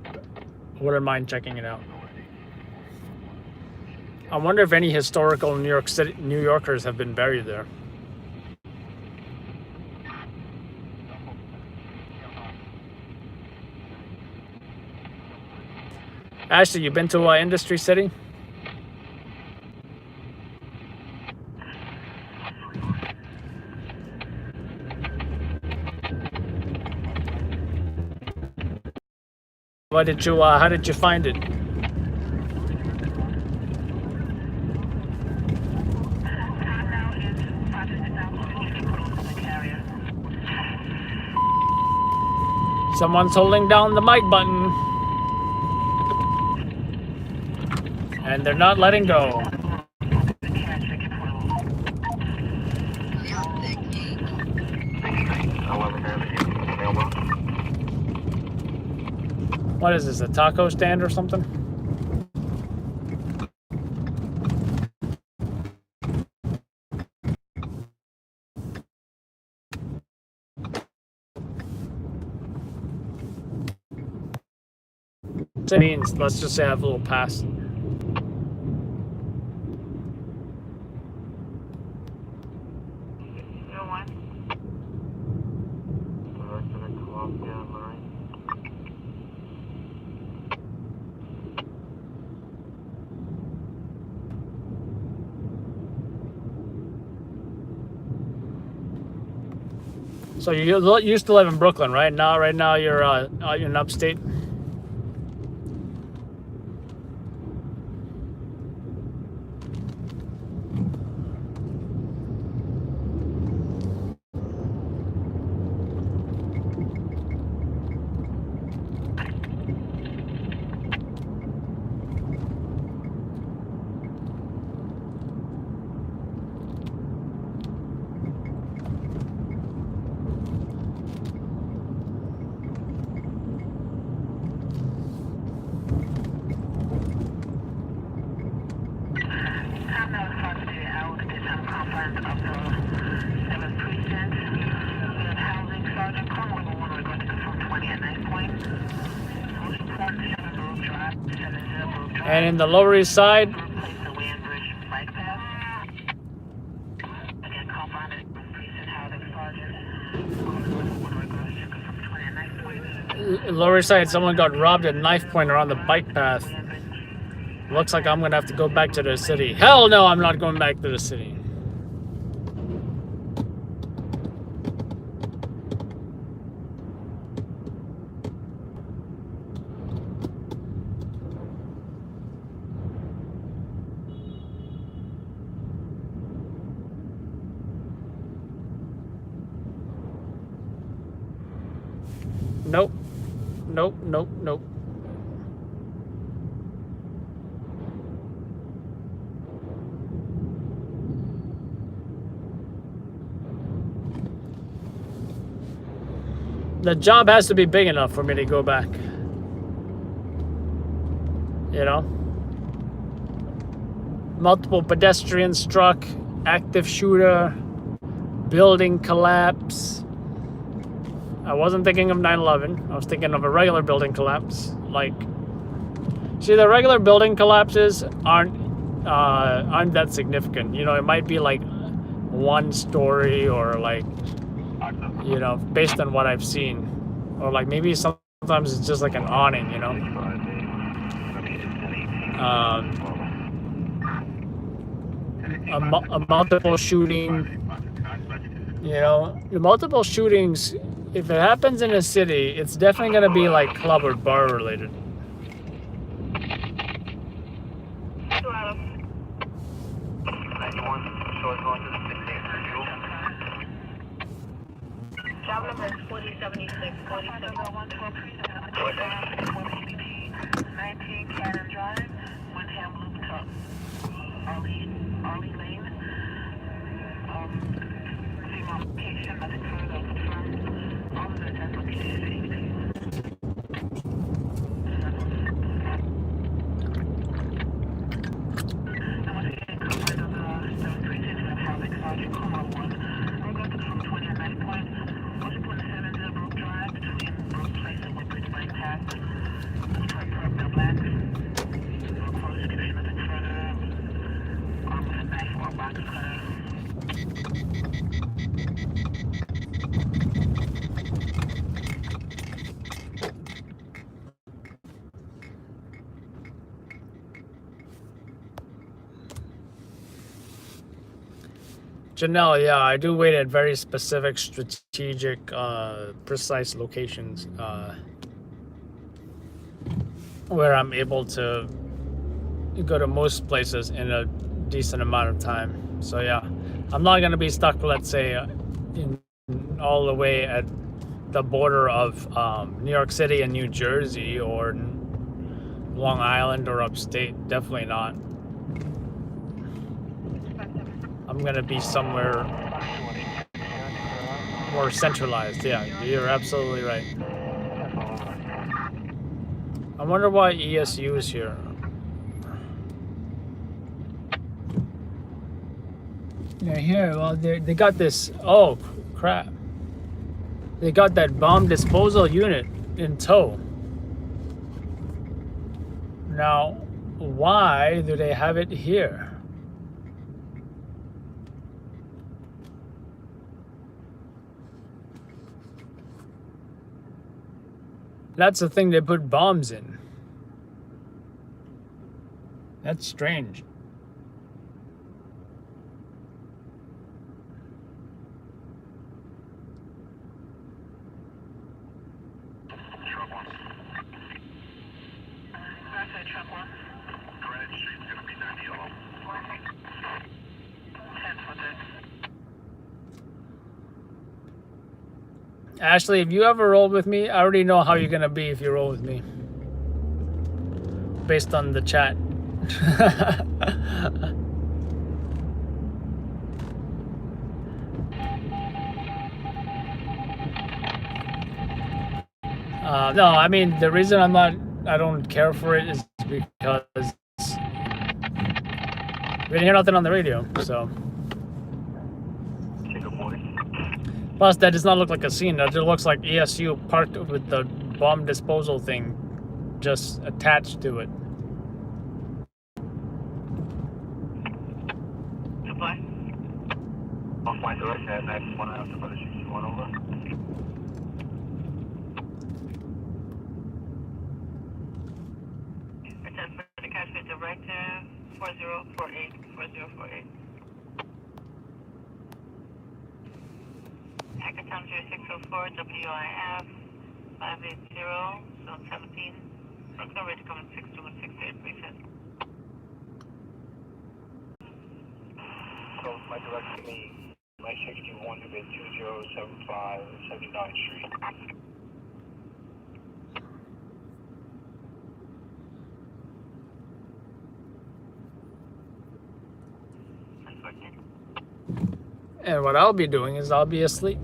wouldn't mind checking it out. I wonder if any historical New Yorkers have been buried there. Ashley, you been to Industry City? What did you? How did you find it? Someone's holding down the mic button. And they're not letting go. What is this, a taco stand or something? It means, let's just say I have a little pass. So you used to live in Brooklyn, right? Right now you're in upstate. And in the Lower East Side, Lower side, someone got robbed at knife point around the bike path. Looks like I'm gonna have to go back to the city. Hell no, I'm not going back to the city. Nope. Nope, nope, nope. The job has to be big enough for me to go back. You know? Multiple pedestrians struck, active shooter, building collapse. I wasn't thinking of 9/11. I was thinking of a regular building collapse. Like, see, the regular building collapses aren't that significant. You know, it might be like one story or like, you know, based on what I've seen, or like maybe sometimes it's just like an awning. You know, a multiple shooting. You know, the multiple shootings. If it happens in a city, it's definitely gonna be like club or bar related. Job number is 4076, 19 Cannon Drive, Windham Loop Tuck, Arlie Lane. See my location, nothing further confirmed. All of the test located at 8 p.m. And once again, combined on the 736 and Havoc Sergeant Coma 1. I'm going to from 20 and 9 point. 1.7 Brook Drive between Brook Place and Woodbridge Bypass. Truck Purple Black. For description, nothing further. With a knife or box cutter. Janelle, yeah, I do wait at very specific, strategic, precise locations where I'm able to go to most places in a decent amount of time. So yeah, I'm not gonna be stuck, let's say, all the way at the border of New York City and New Jersey or Long Island or upstate. Definitely not. I'm gonna be somewhere more centralized. Yeah, you're absolutely right. I wonder why ESU is here. Yeah, here. Well, they got this. Oh, crap! They got that bomb disposal unit in tow. Now, why do they have it here? That's the thing they put bombs in. That's strange. Ashley, if you ever roll with me, I already know how you're gonna be if you roll with me. Based on the chat. No, I mean, the reason I don't care for it is because we didn't hear nothing on the radio, so. Plus, that does not look like a scene. That just looks like ESU parked with the bomb disposal thing just attached to it. Supply. Off my direction at 91 after brother 61 over. 4048, 4048. Hackathon 0604, WIF 580, zone 17. Brooklyn ready to come in 6168, please. So my direct to me, my 61 to be 2075 79th Street. And what I'll be doing is I'll be asleep.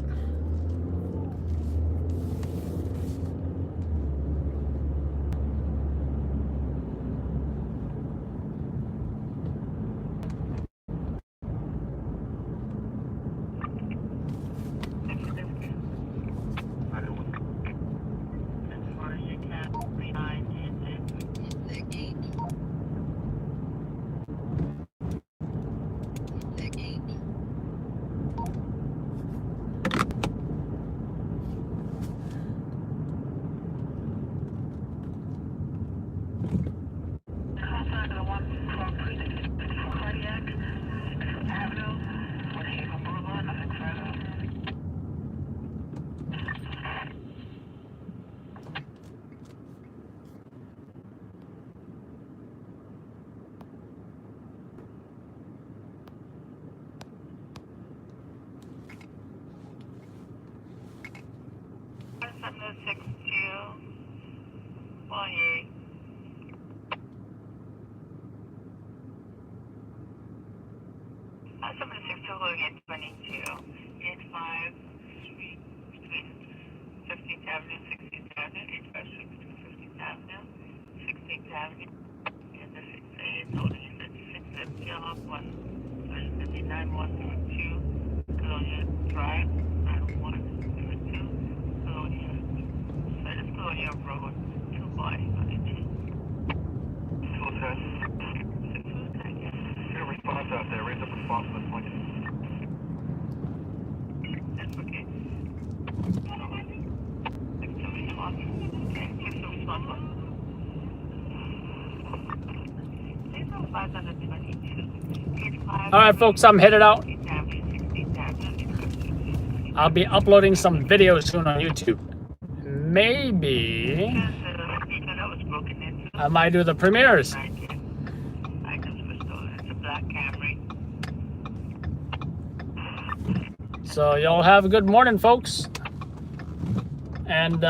Going at 22, 85 Street between 15th Avenue, 16th Avenue, 85 Street between 15th Avenue, 16th Avenue, and the 6A is holding in the 6 job, 139-102, Colonia Drive, 9102, Colonia, that is Colonia Road, 2Y, 6 Get a response out there. Raise up response to this point. That's okay. Take the response. Okay, take the response one. Please go 522. All right, folks, I'm headed out. I'll be uploading some videos soon on YouTube. Maybe I might do the premieres. So y'all have a good morning, folks. And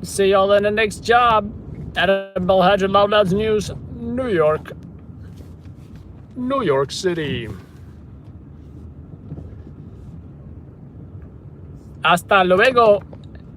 see y'all in the next job. Adam Belhadja, Loud Labs News, New York. New York City. Hasta luego.